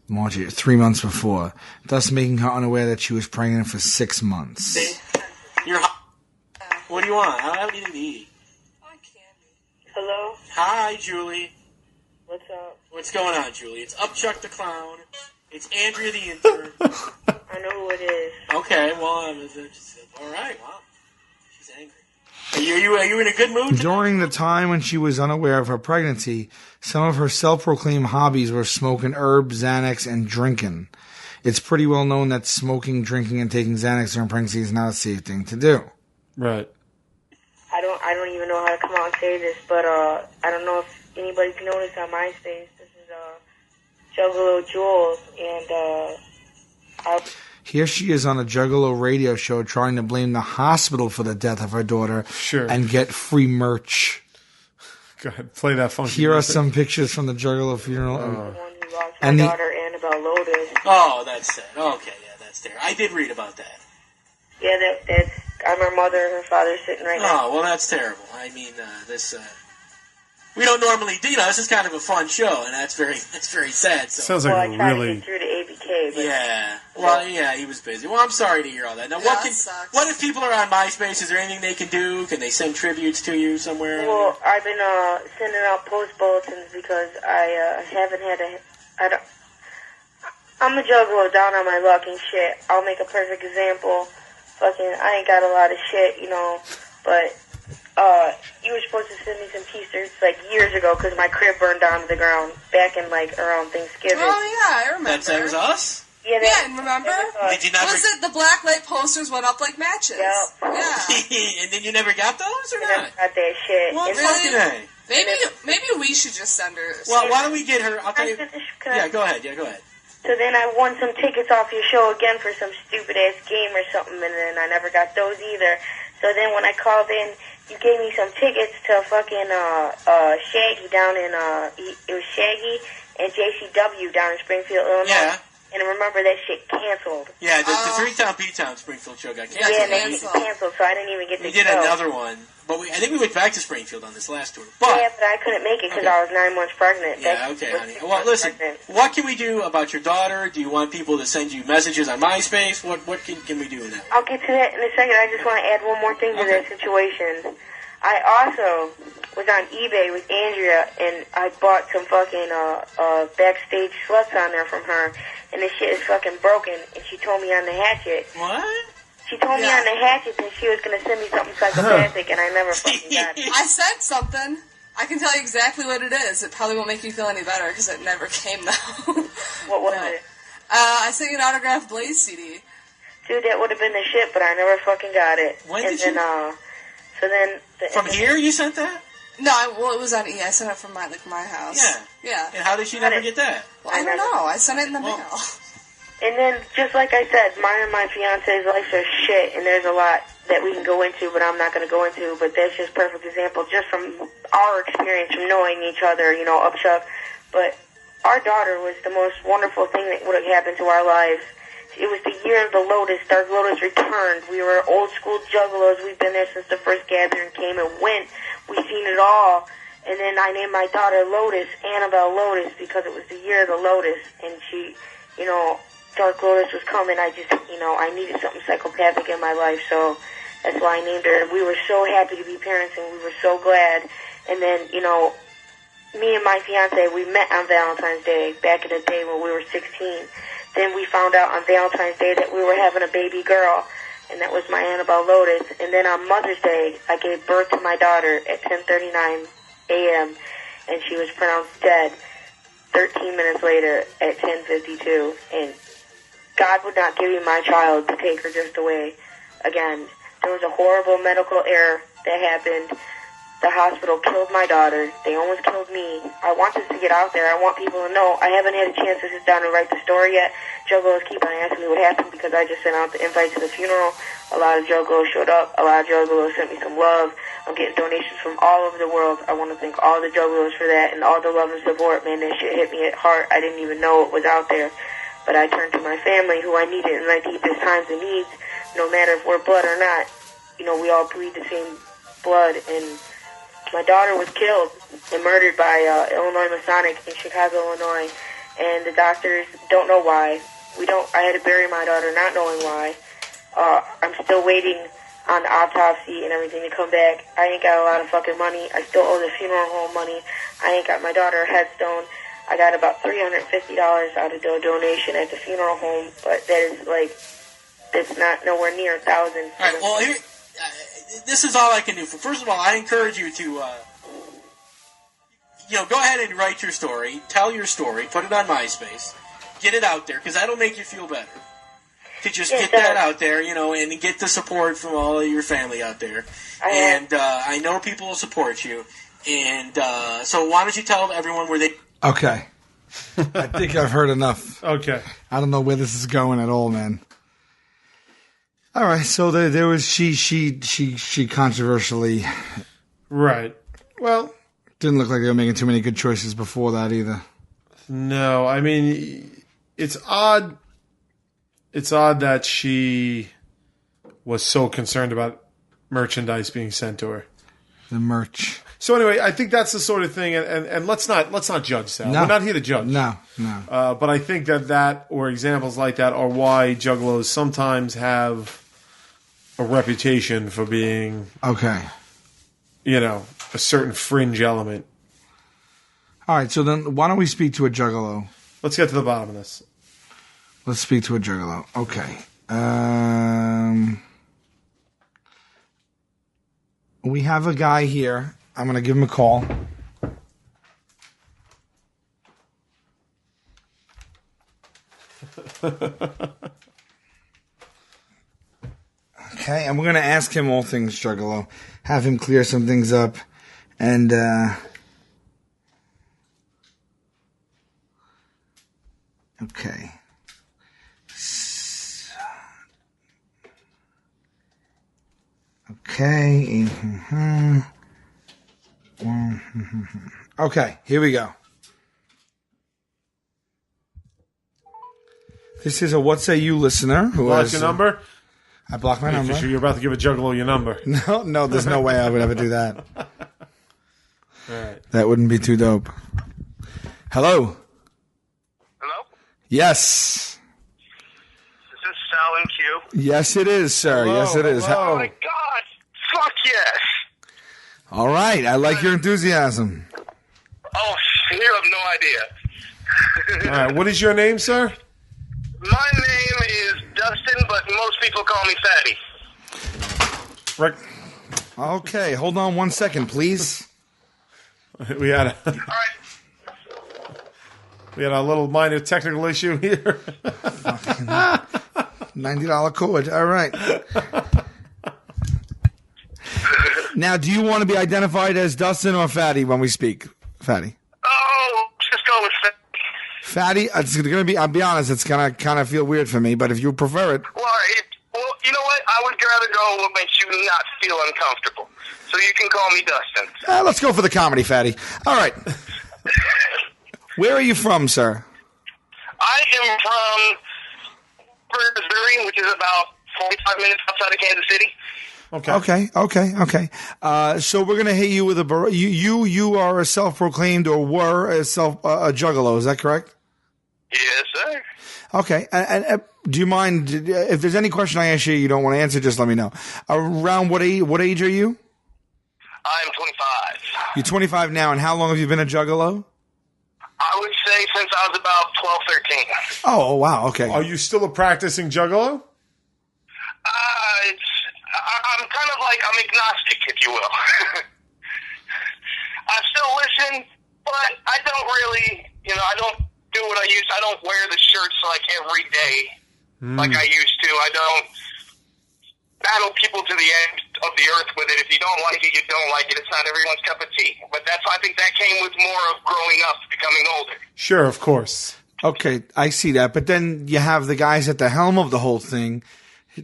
March 3 months before, thus making her unaware that she was pregnant for 6 months. You're hot. What do you want? I don't have anything to eat. Hello? Hi, Julie. What's up? What's going on, Julie? It's Upchuck the Clown. It's Andrea the Intern. I know who it is. Okay, well, all right, wow. She's angry. Are you in a good mood? During the time when she was unaware of her pregnancy, some of her self-proclaimed hobbies were smoking herbs, Xanax, and drinking. It's pretty well known that smoking, drinking, and taking Xanax during pregnancy is not a safe thing to do. Right. I don't even know how to come out and say this, but I don't know if anybody's noticed on MySpace. This is Juggalo Jules, and Here she is on a Juggalo radio show trying to blame the hospital for the death of her daughter and get free merch. Go ahead, play that funky Here are music. some pictures from the Juggalo funeral. the one who lost And my the- daughter, Annabelle Lotus. Oh, that's sad. Okay, yeah, that's there. I did read about that. Yeah, that's. I'm her mother and her father sitting right now. Oh, well, that's terrible. I mean, we don't normally do, this is kind of a fun show, and that's very sad. So. Sounds Well, like I a tried to really. get through to ABK, but Yeah. Well, yeah, he was busy. Well, I'm sorry to hear all that. Now, Yeah, that sucks. what if people are on MySpace? Is there anything they can do? Can they send tributes to you somewhere? Well, I've been sending out post bulletins because I haven't had I'm a juggalo down on my luck and shit. I'll make a perfect example. Fucking, I ain't got a lot of shit, but you were supposed to send me some t-shirts like years ago because my crib burned down to the ground back in like around Thanksgiving. Oh yeah, I remember. That was us? Yeah, Yeah, remember? Did you never? Was it the black light posters went up like matches? Yep. Yeah. And then you never got those or I not? got that shit. Well, And fucking A. Maybe we should just send her. Well, why don't we get her? I'll tell you. Can Yeah, go ahead. Yeah, go ahead. So then I won some tickets off your show again for some stupid-ass game or something, and then I never got those either. So then when I called in, you gave me some tickets to fucking Shaggy down in, it was Shaggy and JCW down in Springfield, Illinois. Yeah. And I remember that shit canceled. Yeah, the Three-Town P-Town Springfield show got canceled. Yeah, and they canceled, so I didn't even get to We did go. another one, but I think we went back to Springfield on this last tour. But Yeah, but I couldn't make it because I was 9 months pregnant. yeah, That's- okay, was honey. 6 Well, months listen. pregnant. What can we do about your daughter? Do you want people to send you messages on MySpace? What can we do in that? I'll get to that in a second. I just want to add one more thing to that situation. I also was on eBay with Andrea, and I bought some fucking backstage sluts on there from her, and this shit is fucking broken, and she told me on the hatchet. What? She told me on the hatchet that she was going to send me something psychopathic, and I never fucking got it. I sent something. I can tell you exactly what it is. It probably won't make you feel any better because it never came though. What was it? I sent you an autographed Blaze CD. Dude, that would have been the shit, but I never fucking got it. When and did then, so then... From here you sent that? No, it was on E. I sent it from my house. Yeah. Yeah. And how did she never get that? Well, I don't know. I sent it in the mail. And then, just like I said, mine and my fiance's lives are shit, and there's a lot that we can go into, but I'm not going to go into. But that's just a perfect example, just from our experience, from knowing each other, upchuck. But our daughter was the most wonderful thing that would have happened to our lives. It was the year of the Lotus. Dark Lotus returned. We were old school juggalos. We've been there since the first gathering came and went. We've seen it all. And then I named my daughter Lotus, Annabelle Lotus, because it was the year of the Lotus. And she, Dark Lotus was coming. I just, I needed something psychopathic in my life. So that's why I named her. And we were so happy to be parents, and we were so glad. And then, me and my fiance, we met on Valentine's Day back in the day when we were 16. Then we found out on Valentine's Day that we were having a baby girl, and that was my Annabelle Lotus. And then on Mother's Day, I gave birth to my daughter at 10:39 a.m., and she was pronounced dead 13 minutes later at 10:52. And God would not give me my child to take her just away again. There was a horrible medical error that happened. The hospital killed my daughter. They almost killed me. I want this to get out there. I want people to know. I haven't had a chance to sit down and write the story yet. Juggalos keep on asking me what happened because I just sent out the invite to the funeral. A lot of Juggalos showed up. A lot of Juggalos sent me some love. I'm getting donations from all over the world. I want to thank all the Juggalos for that and all the love and support. Man, that shit hit me at heart. I didn't even know it was out there. But I turned to my family, who I needed in my deepest times of needs. No matter if we're blood or not, you know, we all bleed the same blood. And my daughter was killed and murdered by Illinois Masonic in Chicago, Illinois, and the doctors don't know why. I had to bury my daughter not knowing why. I'm still waiting on the autopsy and everything to come back. I ain't got a lot of fucking money. I still owe the funeral home money. I ain't got my daughter a headstone. I got about $350 out of the donation at the funeral home, but that is it's not nowhere near $1,000. All right, well, here, this is all I can do. First of all, I encourage you to, go ahead and write your story, tell your story, put it on MySpace, get it out there, because that'll make you feel better. To just get that out there, and get the support from all of your family out there. I know people will support you. And so why don't you tell everyone where they... Okay. I think I've heard enough. Okay. I don't know where this is going at all, man. All right, so there was she controversially... Right. Well... Didn't look like they were making too many good choices before that either. No, I mean, it's odd. It's odd that she was so concerned about merchandise being sent to her. The merch. So anyway, I think that's the sort of thing, and let's not judge, Sal. No. We're not here to judge. No. But I think that or examples like that are why Juggalos sometimes have a reputation for being okay. A certain fringe element. All right, so then why don't we speak to a Juggalo? Let's get to the bottom of this. Let's speak to a Juggalo. Okay. We have a guy here. I'm going to give him a call. Okay, and we're going to ask him all things Juggalo. Have him clear some things up. And, okay. Okay. Okay, here we go. This is a What Say You listener. Who Block your number? I blocked my number. Sure you're about to give a Juggalo your number. No, there's no way I would ever do that. All right. That wouldn't be too dope. Hello? Hello? Yes. Is this Sal and Q? Yes, it is, sir. Hello, yes, it is. Oh, my God. Fuck yes. All right. I like your enthusiasm. Oh, you have no idea. All right. What is your name, sir? My name is Dustin, but most people call me Fatty. Rick. Okay. Hold on 1 second, please. We had All right. a little minor technical issue here. $90 cord. All right. Now, do you want to be identified as Dustin or Fatty when we speak? Fatty. Oh, just go with Fatty. Fatty, it's going to be, I'll be honest, it's going to kind of feel weird for me, but if you prefer it. Well, you know what? I would rather go what makes you not feel uncomfortable. So you can call me Dustin. Let's go for the comedy, Fatty. All right. Where are you from, sir? I am from Missouri, which is about 45 minutes outside of Kansas City. Okay. So we're gonna hit you with you are a self-proclaimed or were a Juggalo. Is that correct? Yes, sir. Okay. And do you mind if there's any question I ask you you don't want to answer? Just let me know. Around what age are you? I'm 25. You're 25 now, and how long have you been a Juggalo? I would say since I was about 12, 13. Oh, wow. Okay. Are you still a practicing Juggalo? I'm kind of like, I'm agnostic, if you will. I still listen, but I don't really, I don't do what I used to. I don't wear the shirts like every day like I used to. I don't battle people to the end of the earth with it. If you don't like it, you don't like it. It's not everyone's cup of tea. But I think that came with more of growing up, becoming older. Sure, of course. Okay, I see that. But then you have the guys at the helm of the whole thing.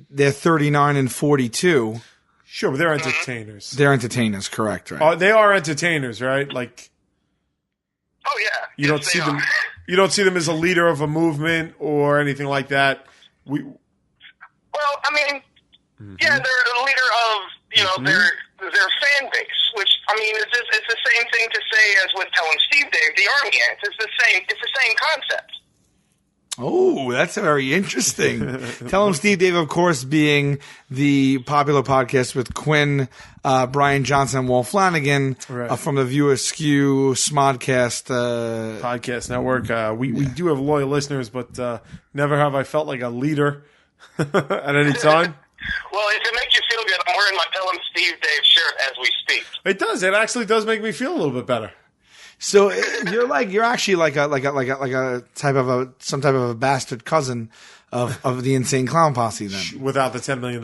They're 39 and 42. Sure, but they're entertainers. They're entertainers, correct, right? They are entertainers, right? Like, oh yeah, you don't see them. You don't see them as a leader of a movement or anything like that. Well, I mean, yeah, they're a leader of their fan base, which I mean, it's the same thing to say as with telling Steve Dave the Army Ants. It's the same concept. Oh, that's very interesting. Tell him Steve Dave, of course, being the popular podcast with Quinn, Brian Johnson, and Walt Flanagan from the View Askew Smodcast podcast network. We do have loyal listeners, but never have I felt like a leader at any time. Well, if it makes you feel good, I'm wearing my Tell him Steve Dave shirt as we speak. It does. It actually does make me feel a little bit better. So you're actually like a some type of a bastard cousin of the Insane Clown Posse then, without the $10 million.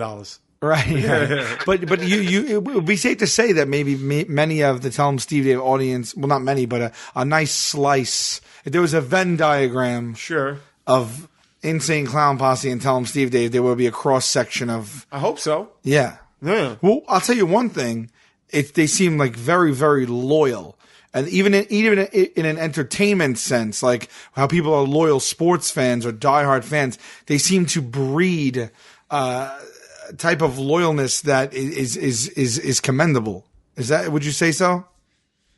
Right. Yeah. But you it would be safe to say that maybe many of the Tell 'em Steve Dave audience, well, not many, but a nice slice. If there was a Venn diagram, sure, of Insane Clown Posse and Tell 'em Steve Dave, there will be a cross section of. I hope so. Yeah. Yeah. Well, I'll tell you one thing. They seem like very, very loyal. And even in an entertainment sense, like how people are loyal sports fans or diehard fans, they seem to breed type of loyalness that is commendable. Would you say so,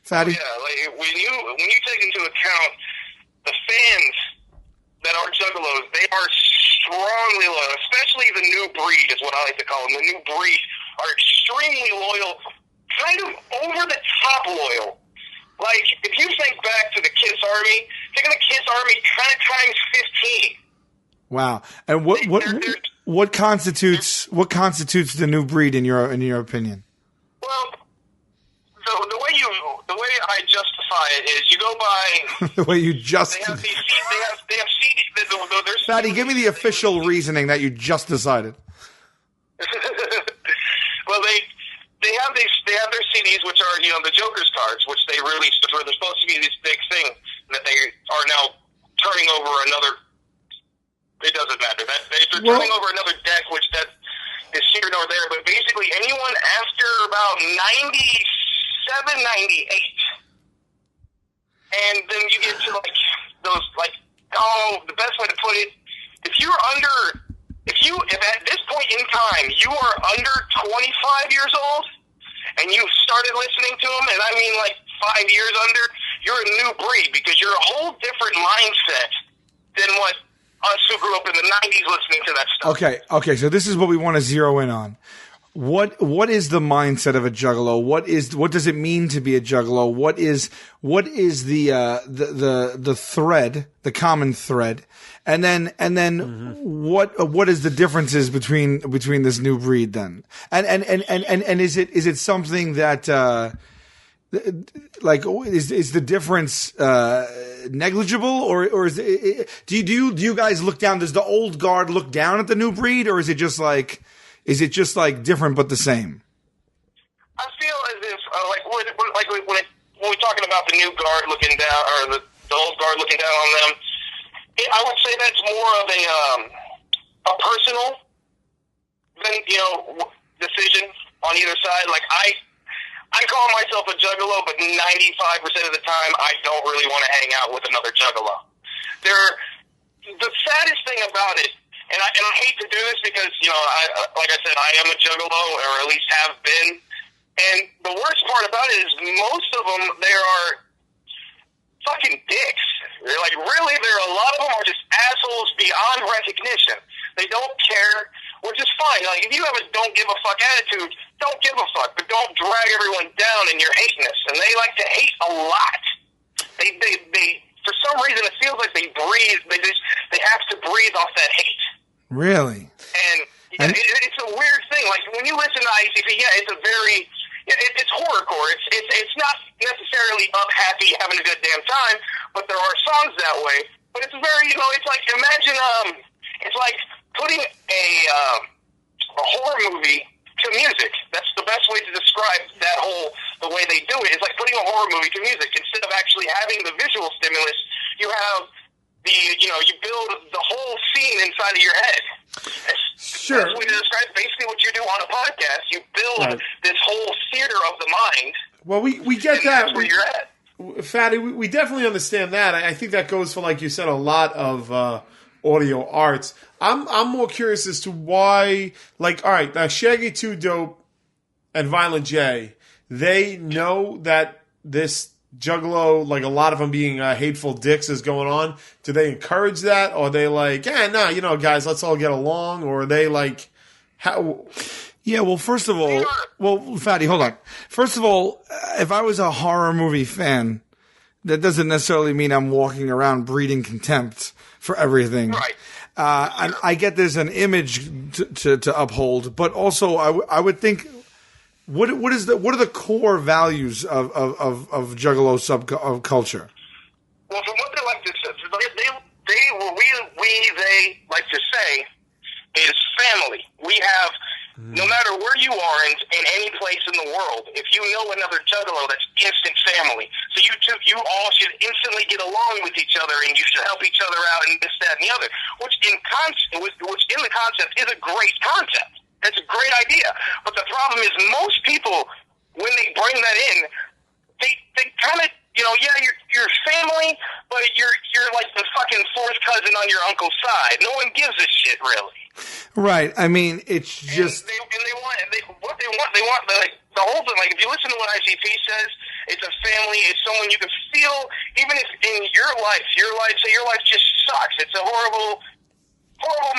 Fatty? Yeah, like when you take into account the fans that are Juggalos, they are strongly loyal, especially the new breed is what I like to call them. The new breed are extremely loyal, kind of over the top loyal. Like, if you think back to the Kiss Army, think of the Kiss Army kind of times 15. Wow. And what constitutes the new breed in your opinion? Well, the way I justify it is you go by the way you just they have CDs. Fatty, give me the official reasoning that you just decided. Well, they have their CDs, which are the Joker's cards, which they released, where they're supposed to be this big thing that they are now turning over another. It doesn't matter. They're turning over another deck, which that is here nor there. But basically, anyone after about 97, 98, and then you get to the best way to put it, if at this point in time you are under 25 years old and you've started listening to them, and I mean like 5 years under, you're a new breed because you're a whole different mindset than what us who grew up in the 90s listening to that stuff. Okay, so this is what we want to zero in on. What is the mindset of a Juggalo? What does it mean to be a Juggalo? What is the thread, the common thread? And then what is the differences between this new breed then? And is it something that is the difference negligible, or is it, do you guys look down? Does the old guard look down at the new breed, or is it just like different but the same? I feel as if when we're talking about the new guard looking down, or the old guard looking down on them, I would say that's more of a personal decision on either side. Like I call myself a Juggalo, but 95% of the time I don't really want to hang out with another Juggalo. The saddest thing about it, and I hate to do this because like I said, I am a Juggalo, or at least have been. And the worst part about it is most of them, they are fucking dicks. They're like, really, a lot of them are just assholes beyond recognition. They don't care, which is fine. Like, if you have a don't give a fuck attitude, don't give a fuck, but don't drag everyone down in your hateness. And they like to hate a lot. They for some reason, it feels like they breathe. They have to breathe off that hate. Really? And it's a weird thing. Like, when you listen to ICP, it's a very... It's horrorcore. It's not necessarily up, happy, having a good damn time, but there are songs that way. But it's very, it's like, imagine, it's like putting a horror movie to music. That's describe the way they do it. It's like putting a horror movie to music. Instead of actually having the visual stimulus, you have you build the whole scene inside of your head. Sure. That's the way to describe basically what you do on a podcast. You build this whole theater of the mind. Well, we get that. That's where you're at. Fatty, we definitely understand that. I think that goes for, like you said, a lot of audio arts. I'm more curious as to why, like, all right, now Shaggy 2 Dope and Violent J, they know that this Juggalo, like a lot of them being hateful dicks is going on. Do they encourage that? Or are they like, guys, let's all get along? Or are they like, how... Yeah, well, first of all, Fatty, hold on. First of all, if I was a horror movie fan, that doesn't necessarily mean I'm walking around breeding contempt for everything. Right. And I get there's an image to uphold, but also I would think, what are the core values of Juggalo subculture? Well, from what they like to say, they like to say is family. We have. No matter where you are in any place in the world, if you know another Juggalo, that's instant family. So you all should instantly get along with each other, and you should help each other out, and this, that, and the other. Which in the concept is a great concept. That's a great idea. But the problem is, most people, when they bring that in, they kind of, you're family, but you're like the fucking fourth cousin on your uncle's side. No one gives a shit, really. Right. I mean, it's just. They want the whole thing. Like, if you listen to what ICP says, it's a family. It's someone you can feel, even if in your life, say your life just sucks. It's a horrible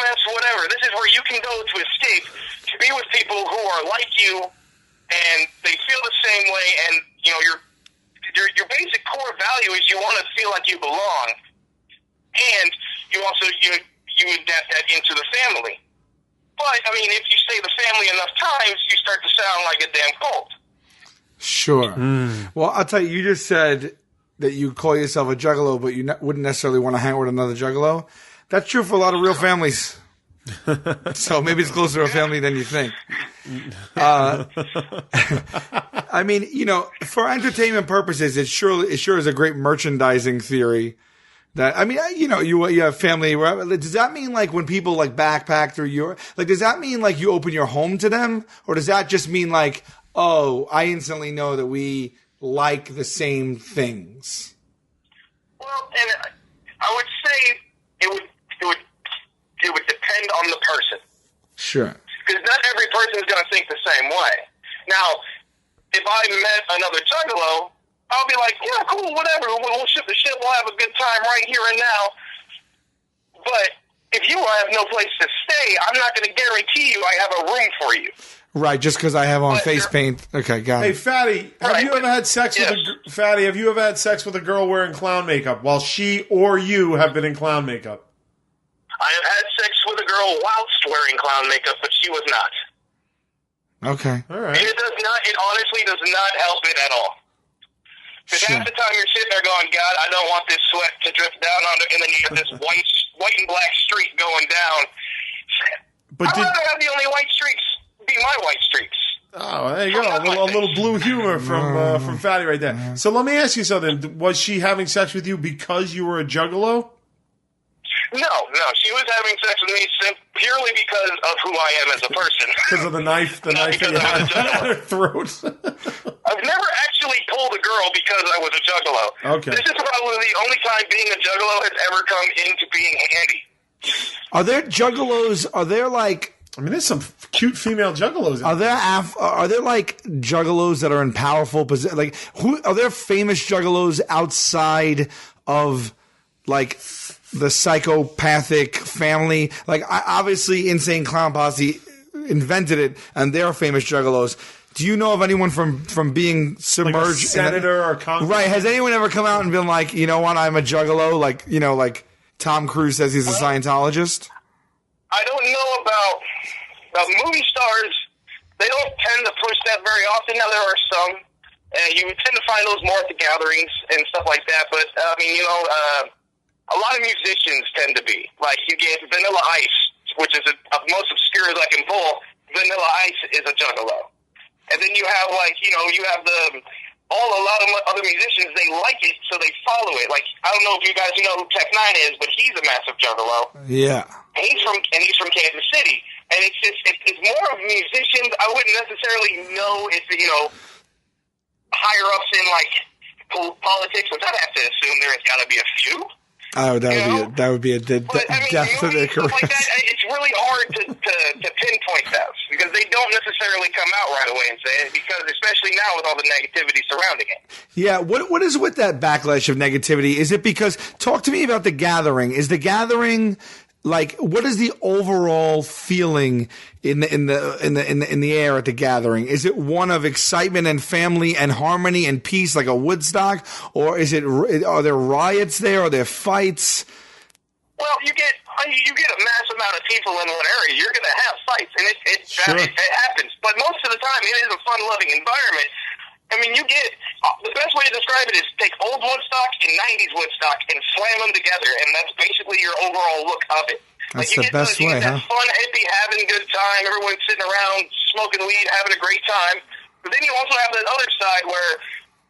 mess, whatever. This is where you can go to escape, to be with people who are like you, and they feel the same way. And your basic core value is you want to feel like you belong, and you also you adapt that into the family. But, I mean, if you stay the family enough times, you start to sound like a damn cult. Sure. Well, I'll tell you, you just said that you call yourself a Juggalo, but you wouldn't necessarily want to hang with another Juggalo. That's true for a lot of real families. So maybe it's closer to a family than you think. I mean, for entertainment purposes, it sure is a great merchandising theory. That, I mean, you have family. Does that mean like when people like backpack through does that mean like you open your home to them? Or does that just mean like, oh, I instantly know that we like the same things? Well, and I would say it would depend on the person. Sure. Because not every person is going to think the same way. Now, if I met another Juggalo, I'll be like, yeah, cool, whatever. We'll ship the shit. We'll have a good time right here and now. But if you have no place to stay, I'm not going to guarantee you I have a room for you. Right, just because I have on face paint. Okay, got it. Hey, Fatty, have you ever had sex with a girl wearing clown makeup while she or you have been in clown makeup? I have had sex with a girl whilst wearing clown makeup, but she was not. Okay. All right. And it honestly does not help it at all. Because half the time you're sitting there going, God, I don't want this sweat to drip down on it, and then you get this white and black streak going down. I'd rather have the only white streaks be my white streaks. Oh, there you go. A little blue humor from Fatty right there. So let me ask you something. Was she having sex with you because you were a Juggalo? No. She was having sex with me purely because of who I am as a person. Because of the knife that you had at her throat. I've never actually pulled a girl because I was a Juggalo. Okay. This is probably the only time being a Juggalo has ever come into being handy. Are there Juggalos? Are there like? I mean, there's some cute female Juggalos. Are there like Juggalos that are in powerful positions? Like, are there famous Juggalos outside of like the psychopathic family? Like, obviously, Insane Clown Posse invented it, and they're famous Juggalos. Do you know of anyone from being submerged? Like a senator or congressman? Right. Has anyone ever come out and been like, you know what, I'm a Juggalo? Like, like Tom Cruise says he's a Scientologist? I don't know about movie stars. They don't tend to push that very often. Now, there are some. You would tend to find those more at the gatherings and stuff like that. But, I mean, a lot of musicians tend to be. Like, you get Vanilla Ice, which is the most obscure as I can pull. Vanilla Ice is a Juggalo. And then you have you have a lot of other musicians, they like it, so they follow it. Like, I don't know if you guys know who Tech Nine is, but he's a massive Juggalo. Yeah. And he's from Kansas City. And it's more of musicians. I wouldn't necessarily know if, higher ups in, like, politics, which I'd have to assume there's got to be a few. Oh, that would be a definite stuff like that, it's really hard to pinpoint that because they don't necessarily come out right away and say it, because especially now with all the negativity surrounding it. Yeah, what is with that backlash of negativity? Is it because, talk to me about The Gathering. Is The Gathering, like, what is the overall feeling in the air at The Gathering? Is it one of excitement and family and harmony and peace, like a Woodstock, or are there riots there? Are there fights? Well, you get a mass amount of people in one area. You're going to have fights, and it happens. But most of the time, it is a fun-loving environment. I mean, you get the best way to describe it is take old Woodstock and 90s Woodstock and slam them together, and that's basically your overall look of it. That's the best way, huh? Fun, hippie, having a good time, everyone's sitting around smoking weed, having a great time. But then you also have that other side where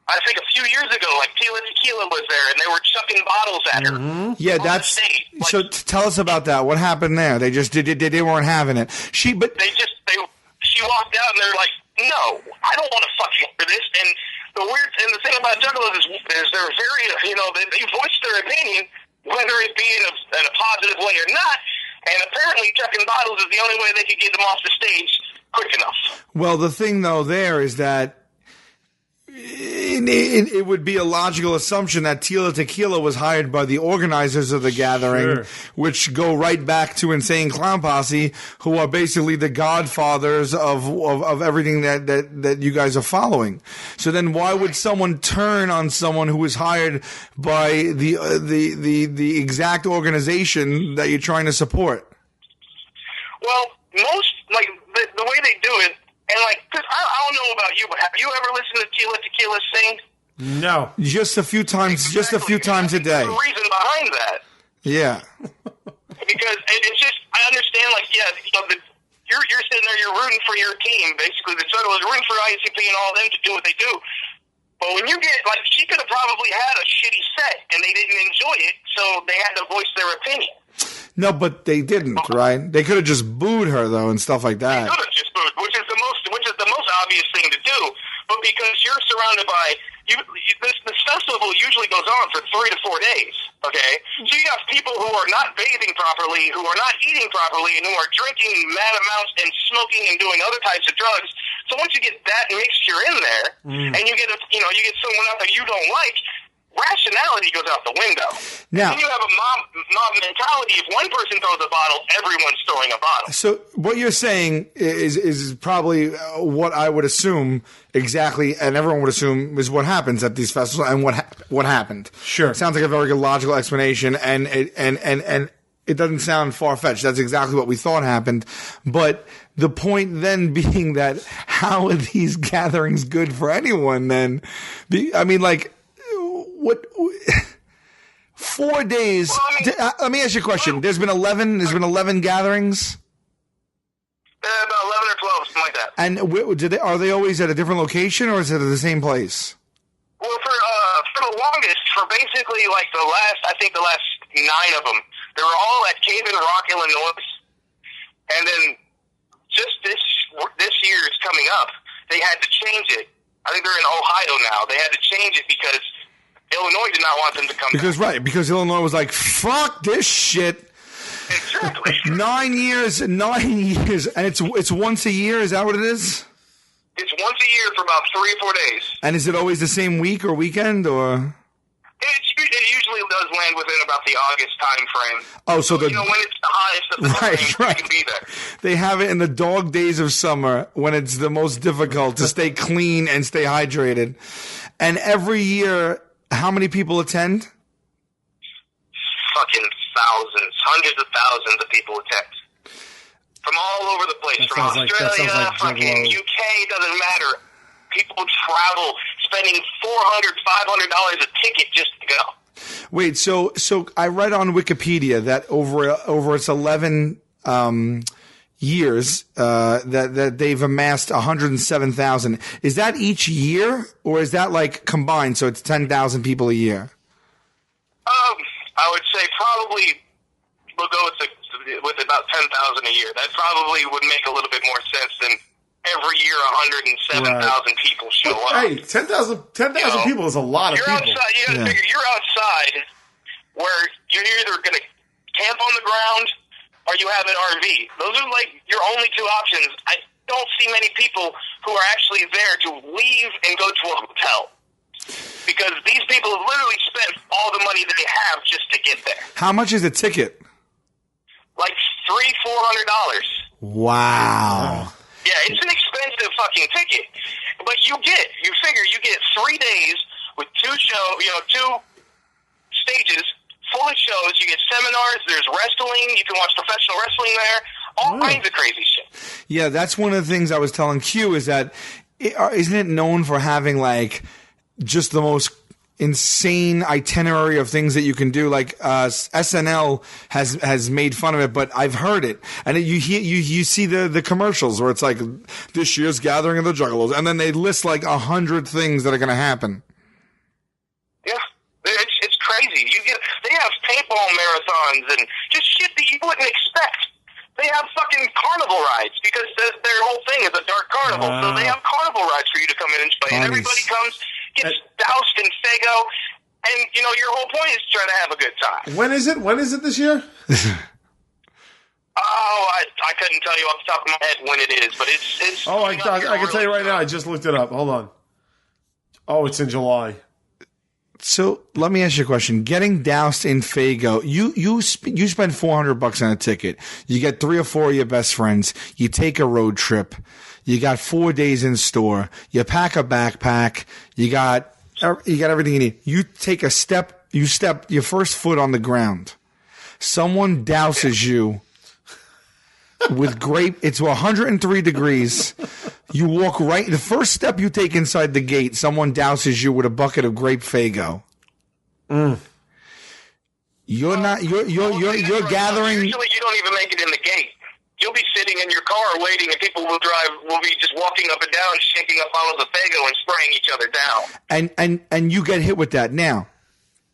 I think a few years ago, like Tila Tequila was there, and they were chucking bottles at her. Mm-hmm. Yeah, that's stage. So. Tell us about that. What happened there? They just they weren't having it. She walked out, and they're like, "No, I don't want to fuck you for this." And the thing about Juggalos is they're very, they voice their opinion, whether it be in a positive way or not. And apparently, chucking bottles is the only way they could get them off the stage quick enough. Well, the thing though there is that it would be a logical assumption that Tila Tequila was hired by the organizers of The Gathering, which go right back to Insane Clown Posse, who are basically the godfathers of everything that you guys are following. So then why would someone turn on someone who was hired by the exact organization that you're trying to support? Well, most, like, the way they do it, and, like, cause I don't know about you, but have you ever listened to Tila Tequila sing? No. Just a few times a day. There's a reason behind that. Yeah. Because it's just, I understand, like, you're sitting there, you're rooting for your team, basically. The Juggalos are rooting for ICP and all them to do what they do. But when you get, like, she could have probably had a shitty set, and they didn't enjoy it, so they had to voice their opinion. No, but they didn't, right? They could have just booed her, though, and stuff like that. They could have just booed, which is the most obvious thing to do. But because you're surrounded by this festival usually goes on for 3 to 4 days. Okay, so you have people who are not bathing properly, who are not eating properly, and who are drinking mad amounts and smoking and doing other types of drugs. So once you get that mixture in there, and you get someone out that you don't like, rationality goes out the window. Now, and then you have a mob mentality. If one person throws a bottle, everyone's throwing a bottle. So what you're saying is probably what I would assume exactly, and everyone would assume is what happens at these festivals and what happened. Sure, sounds like a very good logical explanation, and it doesn't sound far fetched. That's exactly what we thought happened, but the point then being that how are these gatherings good for anyone? Then, I mean, like. What 4 days? Well, let me ask you a question. There's been 11 gatherings. About 11 or 12, something like that. And are they always at a different location, or is it at the same place? Well, for the longest, for basically like the last 9 of them, they were all at Cave in Rock, Illinois. And then just this year is coming up. They had to change it. I think they're in Ohio now. They had to change it because Illinois did not want them to come back. Because Illinois was like, fuck this shit. Exactly. 9 years, and it's once a year. Is that what it is? It's once a year for about 3 or 4 days. And is it always the same week or weekend, or? It usually does land within about the August time frame. Oh, so when it's the highest of the spring, you can be there. They have it in the dog days of summer when it's the most difficult to stay clean and stay hydrated. And every year, how many people attend? Fucking thousands, hundreds of thousands of people attend. From all over the place, from Australia, fucking UK, doesn't matter. People travel, spending $400, $500 a ticket just to go. Wait, so I read on Wikipedia that over its 11 years that they've amassed 107,000. Is that each year, or is that like combined? So it's 10,000 people a year. I would say probably we'll go with about 10,000 a year. That probably would make a little bit more sense than every year 107,000 people show up. Hey, 10,000 people is a lot of people. Outside, you got to figure you're outside where you're either going to camp on the ground or you have an RV. Those are like your only two options. I don't see many people who are actually there to leave and go to a hotel. Because these people have literally spent all the money that they have just to get there. How much is a ticket? Like $300-$400. Wow. Yeah, it's an expensive fucking ticket. But you get 3 days with two stages full of shows. You get seminars, there's wrestling, you can watch professional wrestling there, all kinds of crazy shit. Yeah, that's one of the things I was telling Q is that, isn't it known for having like just the most insane itinerary of things that you can do? Like SNL has made fun of it, but I've heard it, and you see the commercials where it's like this year's gathering of the Juggalos, and then they list like 100 things that are going to happen. Yeah, it's crazy. They have paintball marathons and just shit that you wouldn't expect. They have fucking carnival rides because their whole thing is a dark carnival. So they have carnival rides for you to come in and play. And everybody comes, gets doused in Faygo, and, your whole point is trying to have a good time. When is it? When is it this year? I couldn't tell you off the top of my head when it is, but it's I can tell you right now. I just looked it up. Hold on. Oh, it's in July. So let me ask you a question. Getting doused in Faygo, you spend $400 on a ticket. You get 3 or 4 of your best friends. You take a road trip. You got 4 days in store. You pack a backpack. You got everything you need. You take a step. You step your first foot on the ground. Someone douses you with grape. It's 103 degrees. You walk right. The first step you take inside the gate, someone douses you with a bucket of grape Faygo. You're not. You're gathering. Usually, you don't even make it in the gate. You'll be sitting in your car waiting, and people will be just walking up and down, shaking up bottles of Faygo and spraying each other down. And you get hit with that now.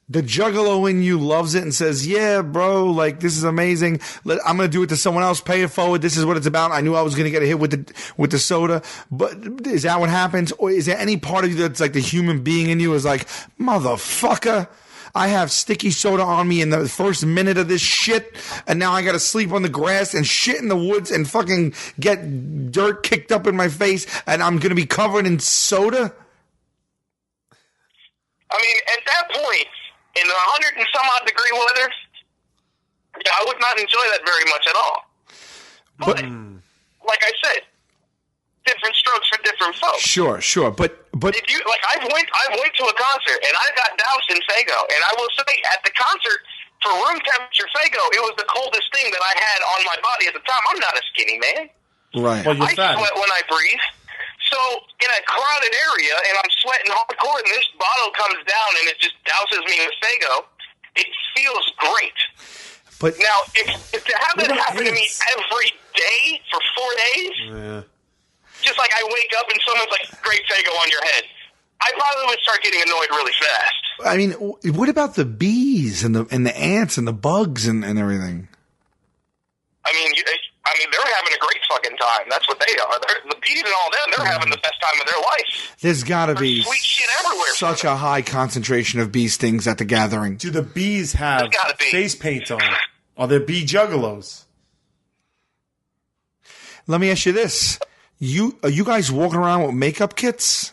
The Juggalo in you loves it and says, yeah, bro, like, this is amazing. I'm going to do it to someone else. Pay it forward. This is what it's about. I knew I was going to get a hit with the soda. But is that what happens? Or is there any part of you that's like the human being in you is like, motherfucker, I have sticky soda on me in the first minute of this shit, and now I got to sleep on the grass and shit in the woods and fucking get dirt kicked up in my face, and I'm going to be covered in soda? I mean, at that point, in 100 and some odd degree weather, yeah, I would not enjoy that very much at all. But like I said, different strokes for different folks. Sure. But if you I went to a concert and I got doused in Faygo, and I will say at the concert for room temperature Faygo, it was the coldest thing that I had on my body at the time. I'm not a skinny man. Right. Well, you're fat. Sweat when I breathe. So in a crowded area, and I'm sweating hardcore, and this bottle comes down and it just douses me with Faygo, it feels great. But now, if to have that happen to me every day for 4 days, just like I wake up and someone's like, great Faygo on your head, I probably would start getting annoyed really fast. I mean, what about the bees and the ants and the bugs and everything? I mean, they're having a great fucking time. That's what they are. The bees and all them, they're having the best time of their life. There's got to be sweet shit everywhere. Such a high concentration of bee stings at the gathering. Do the bees have face paint on? Are there bee juggalos? Let me ask you this. Are you guys walking around with makeup kits?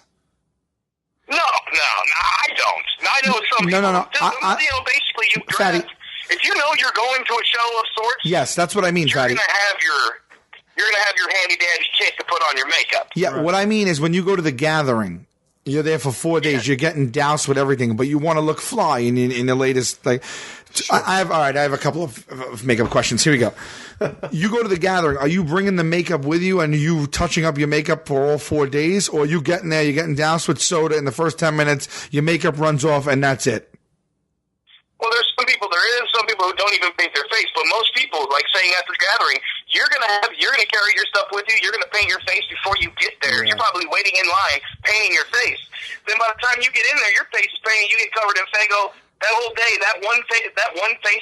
No, I don't. I know some people. No. Basically, you dress. If you know you're going to a show of sorts, yes, that's what I mean, Fatty. You're gonna have your handy dandy kit to put on your makeup. Yeah, right. What I mean is when you go to the gathering, you're there for 4 days. You're getting doused with everything, but you want to look fly in the latest. Like, sure. I have a couple of makeup questions. Here we go. You go to the gathering. Are you bringing the makeup with you, and are you touching up your makeup for all 4 days, or are you getting there? You're getting doused with soda in the first 10 minutes. Your makeup runs off, and that's it. Well, there's some people people there is some people who don't even paint their face, but most people, like saying at the gathering, you're gonna carry your stuff with you. You're gonna paint your face before you get there. Yeah. You're probably waiting in line painting your face. Then by the time you get in there, your face is painted. You get covered in Fago. That whole day, that one face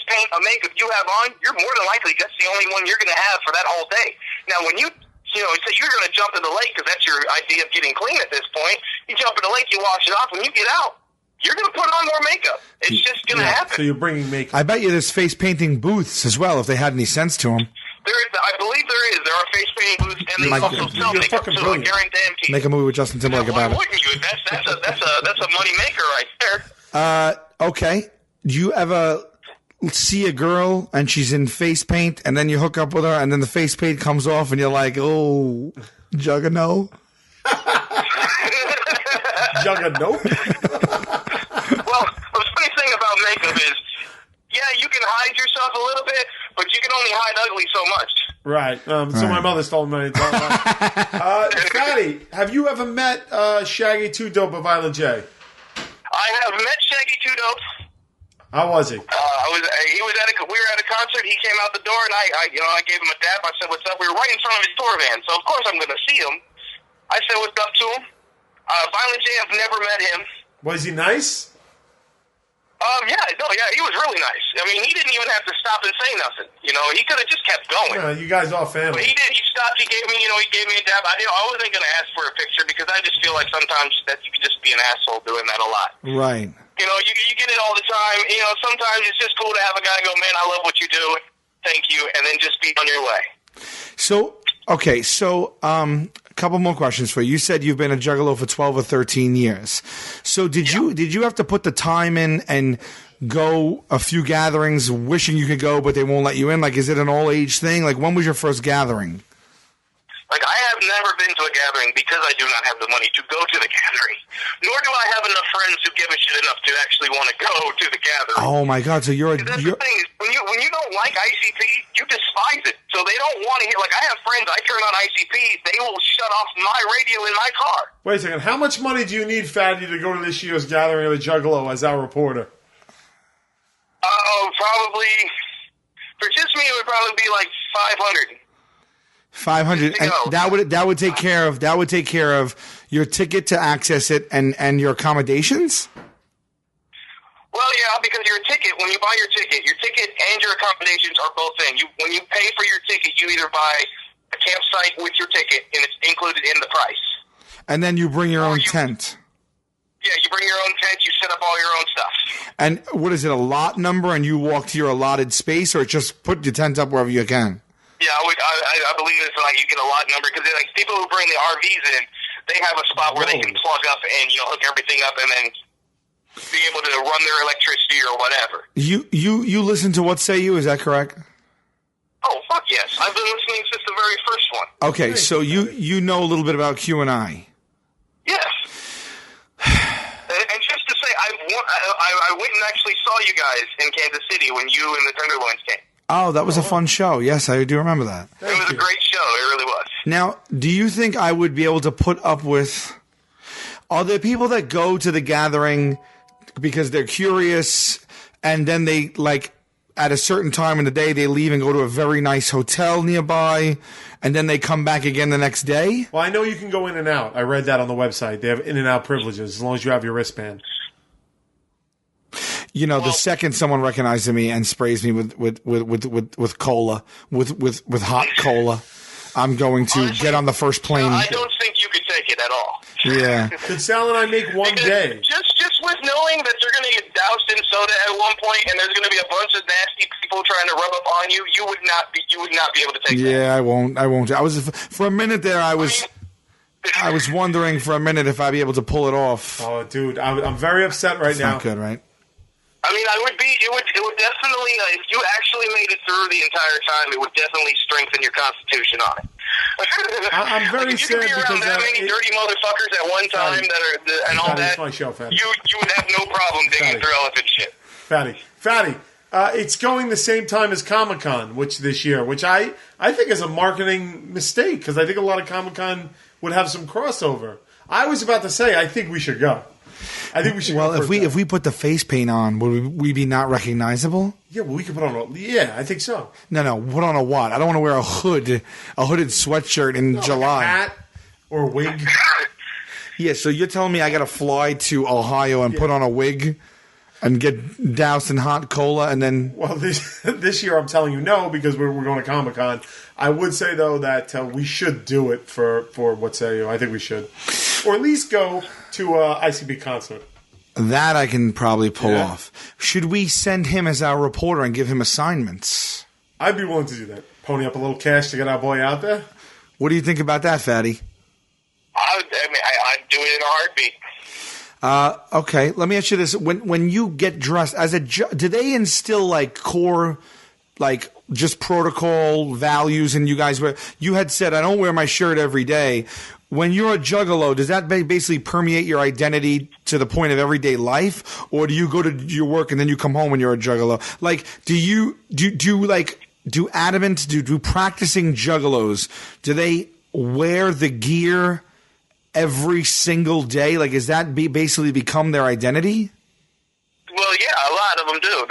paint of makeup you have on, you're more than likely that's the only one you're gonna have for that whole day. Now, when you say you're gonna jump in the lake because that's your idea of getting clean at this point. You jump in the lake, you wash it off. When you get out, you're gonna put on more makeup. It's just gonna happen. So you're bringing makeup. I bet you there's face painting booths as well if they had any sense to them. I believe there is. There are face painting booths, and they also sell makeup too. I guarantee. Make a movie with Justin Timberlake about it. Why wouldn't you? That's a money maker right there. Okay. Do you ever see a girl and she's in face paint, and then you hook up with her, and then the face paint comes off, and you're like, oh, Juggalo? Juggalo? Well, the funny thing about makeup is, yeah, you can hide yourself a little bit, but you can only hide ugly so much. Right. So my mother's told me. Fatty, have you ever met Shaggy 2 Dope or Violent J? I have met Shaggy 2 Dope. How was he? We were at a concert. He came out the door, and I gave him a dap. I said, "What's up?" We were right in front of his tour van, so of course I'm going to see him. I said, "What's up?" to him. Violent J, I've never met him. Was he nice? Yeah, he was really nice. I mean, he didn't even have to stop and say nothing. You know, he could have just kept going. Yeah, you guys are family. But he did. He stopped. He gave me a dap. I wasn't going to ask for a picture because I just feel like sometimes that you could just be an asshole doing that a lot. Right. You know, you get it all the time. You know, sometimes it's just cool to have a guy go, "Man, I love what you do. Thank you," and then just be on your way. So, okay, a couple more questions for you. You said you've been a Juggalo for 12 or 13 years. So did you have to put the time in and go a few gatherings wishing you could go, but they won't let you in? Like, is it an all-age thing? Like, when was your first gathering? Like, I have never been to a gathering because I do not have the money to go to the gathering. Nor do I have enough friends who give a shit enough to actually want to go to the gathering. Oh my God! So that's the thing is, when you don't like ICP, you despise it. So they don't want to hear. Like, I have friends. I turn on ICP, they will shut off my radio in my car. Wait a second. How much money do you need, Fatty, to go to this year's gathering of the Juggalo as our reporter? Probably for just me, it would probably be like 500. 500, and that would take care of your ticket to access it and your accommodations. Well, yeah, because your ticket, when you buy your ticket and your accommodations are both in. When you pay for your ticket, you either buy a campsite with your ticket, and it's included in the price. And then you bring your own tent. Yeah, you bring your own tent. You set up all your own stuff. And what is it? A lot number, and you walk to your allotted space, or just put your tent up wherever you can. Yeah, I believe it's like you get a lot number because like people who bring the RVs in, they have a spot where they can plug up and hook everything up and then be able to run their electricity or whatever. You listen to What Say You? Is that correct? Oh fuck yes! I've been listening since the very first one. Okay, so you know a little bit about Q&I. Yes. And just to say, I went and actually saw you guys in Kansas City when you and the Tenderloins came. Oh, that was a fun show. Yes, I do remember that. It was a great show. It really was. Now, do you think I would be able to put up with... Are there people that go to the gathering because they're curious and then they, like, at a certain time in the day, they leave and go to a very nice hotel nearby and then they come back again the next day? Well, I know you can go in and out. I read that on the website. They have in and out privileges as long as you have your wristband. You know, the second someone recognizes me and sprays me with cola, with hot cola, I'm going to get on the first plane. I don't think you could take it at all. Yeah. Could Sal and I make one day? Just with knowing that you're going to get doused in soda at one point, and there's going to be a bunch of nasty people trying to rub up on you, you would not be able to take that. Yeah, I won't. I was for a minute there. I was wondering for a minute if I'd be able to pull it off. Oh, dude, I'm very upset right now. Not good, right? I mean, it would definitely, if you actually made it through the entire time, it would definitely strengthen your constitution on it. I'm very if you sad could be around because that many dirty motherfuckers at one time and all that, my show, Fatty. you would have no problem digging through elephant shit. Fatty, it's going the same time as Comic-Con, which I think is a marketing mistake because I think a lot of Comic-Con would have some crossover. I was about to say I think we should go. I think we should. Well, go for if we put the face paint on, would we be not recognizable? Yeah, well, we could put on. I think so. No, put on a what? I don't want to wear a hooded sweatshirt in July. Like a hat or a wig. Yeah, so you're telling me I got to fly to Ohio and put on a wig and get doused in hot cola and then... Well, this year I'm telling you no because we're going to Comic-Con. I would say, though, that we should do it for what say you. I think we should. Or at least go to ICB concert. That I can probably pull off. Should we send him as our reporter and give him assignments? I'd be willing to do that. Pony up a little cash to get our boy out there. What do you think about that, Fatty? I'd do it in a heartbeat. Okay, let me ask you this: when you get dressed as do they instill like core, like just protocol values in you guys? Where you had said, "I don't wear my shirt every day." When you're a Juggalo, does that basically permeate your identity to the point of everyday life, or do you go to your work and then you come home when you're a Juggalo? Like, do practicing Juggalos, do they wear the gear every single day? Like, is that basically become their identity? Well, yeah, a lot of them do.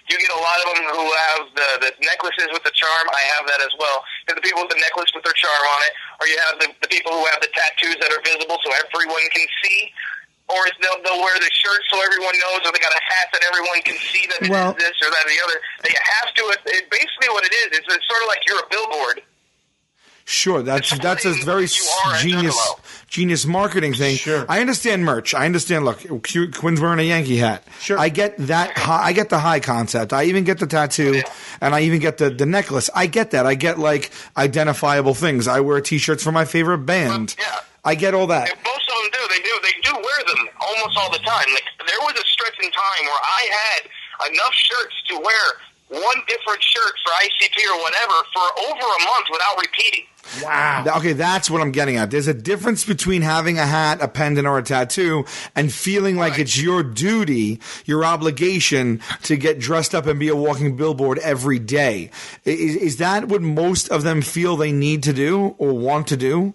You get a lot of them who have the necklaces with the charm. I have that as well. There's the people with the necklace with their charm on it, or you have the people who have the tattoos that are visible so everyone can see, or they'll wear the shirt so everyone knows, or they got a hat that everyone can see that it is this or that or the other. They have to. Basically, what it is, it's sort of like you're a billboard. Sure, that's a very genius marketing thing. Sure. I understand merch. I understand. Look, Quinn's wearing a Yankee hat. Sure. I get that. I get the high concept. I even get the tattoo, and I even get the necklace. I get that. I get like identifiable things. I wear T-shirts for my favorite band. Yeah. I get all that. And most of them do. They do wear them almost all the time. Like there was a stretch in time where I had enough shirts to wear one different shirt for ICP or whatever for over a month without repeating. Wow. Okay, that's what I'm getting at. There's a difference between having a hat, a pendant, or a tattoo and feeling like it's your duty, your obligation to get dressed up and be a walking billboard every day. Is that what most of them feel they need to do or want to do?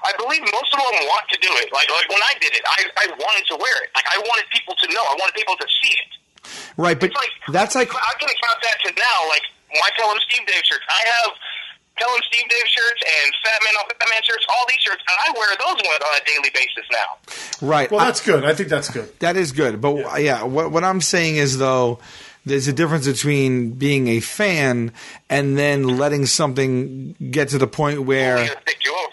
I believe most of them want to do it. Like when I did it, I wanted to wear it. Like I wanted people to know. I wanted people to see it. Right, but that's like... I can count that to now, like my Tell 'em Steve Dave shirts. I have Tell 'em Steve Dave shirts and Fat Man Off Batman shirts, all these shirts, and I wear those on a daily basis now. Right. Well, that's good. I think that's good. That is good. But what I'm saying is, though, there's a difference between being a fan and then letting something get to the point where... Stick you over.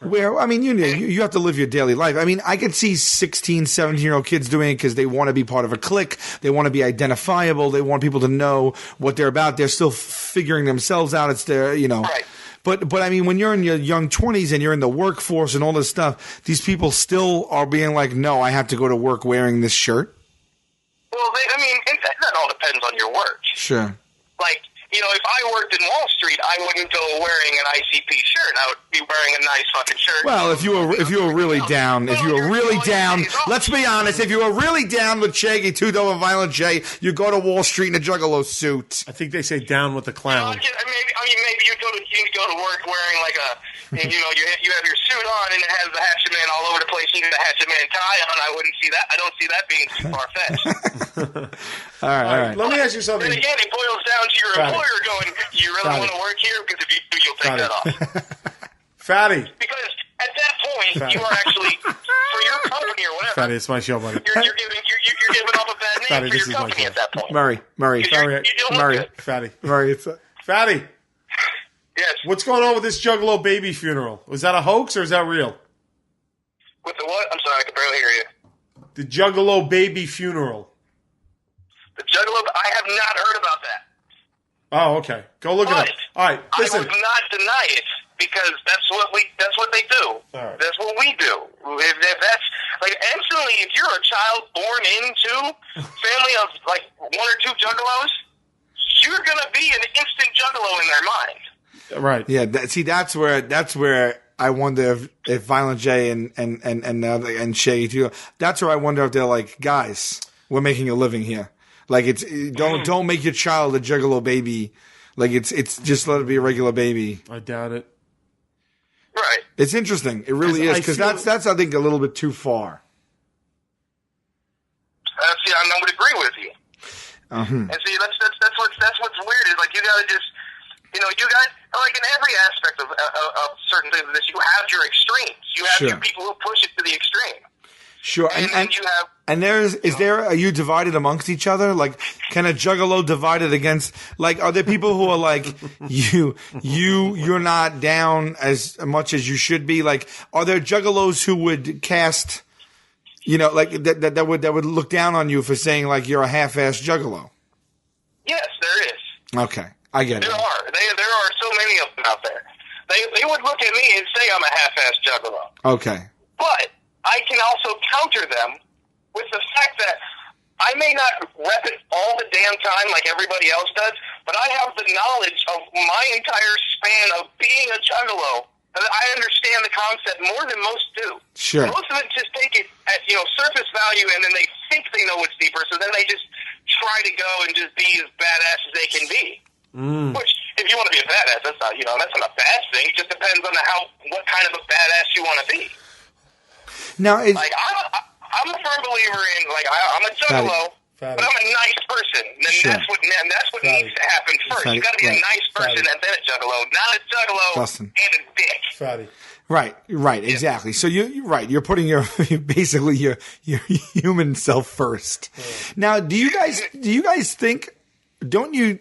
Where, I mean, you have to live your daily life. I mean, I could see 16, 17-year-old kids doing it because they want to be part of a clique. They want to be identifiable. They want people to know what they're about. They're still figuring themselves out. It's their, Right. But I mean, when you're in your young 20s and you're in the workforce and all this stuff, these people still are being like, no, I have to go to work wearing this shirt. Well, that all depends on your work. Sure. Like, if I worked in Wall Street, I wouldn't go wearing an ICP shirt. I would be wearing a nice fucking shirt. Well, if you were really down, let's be honest, if you were really down with Shaggy, Two Dope, and Violent J, you go to Wall Street in a Juggalo suit. I think they say down with the clown. Maybe you go to work wearing like a, you have your suit on and it has the Hatchet Man all over the place. You got a Hatchet Man tie on. I wouldn't see that. I don't see that being too far fetched. All right. Let me ask you something. And again, it boils down to your employer going, "You really want to work here? Because if you do, you'll take that off." Fatty. Because at that point, you are actually for your company or whatever. Fatty, it's my show, buddy. You're giving off a bad name Fatty, for this your is my company show. at that point. Murray. Fatty. Murray, Fatty. Yes. What's going on with this Juggalo baby funeral? Was that a hoax or is that real? With the what? I'm sorry, I can barely hear you. The Juggalo baby funeral. The Juggalo. I have not heard about that. Oh, okay. Go look it up. All right, listen. I would not deny it because that's what they do. All right. That's what we do. If that's like instantly, if you're a child born into family of like one or two Juggalos, you're gonna be an instant Juggalo in their mind. Right. Yeah. That's where I wonder if Violent J and Shaggy too. That's where I wonder if they're like, guys, we're making a living here. Like don't make your child a Juggalo baby. Like it's just let it be a regular baby. I doubt it. Right. It's interesting. It really is because that's I think a little bit too far. see, I would agree with you. And see, that's what's weird is like you gotta just, you know, you guys like in every aspect of certain things of this, you have your extremes. You have your people who push it to the extreme. Sure, and you have. And are you divided amongst each other? Like, can a juggalo divided against, like, are there people who are like, you're not down as much as you should be? Like, are there juggalos who would cast, you know, like, that would look down on you for saying, like, you're a half-assed juggalo? Yes, there is. Okay, I get it. There are. There are so many of them out there. They would look at me and say I'm a half-assed juggalo. Okay. But I can also counter them with the fact that I may not rep it all the damn time like everybody else does, but I have the knowledge of my entire span of being a juggalo. I understand the concept more than most do. Sure. Most of it just take it at, you know, surface value, and then they think they know what's deeper, so then they just try to go and just be as badass as they can be. Which, if you want to be a badass, that's not a bad thing. It just depends on what kind of a badass you want to be. Now, like I'm a firm believer in, like, I'm a juggalo, but I'm a nice person. And that's what needs to happen first. You got to be a nice person and then a juggalo, not a juggalo and a dick. Fatty. Right, exactly. So you're right. You're putting basically your human self first. Yeah. Now, do you guys think? Don't you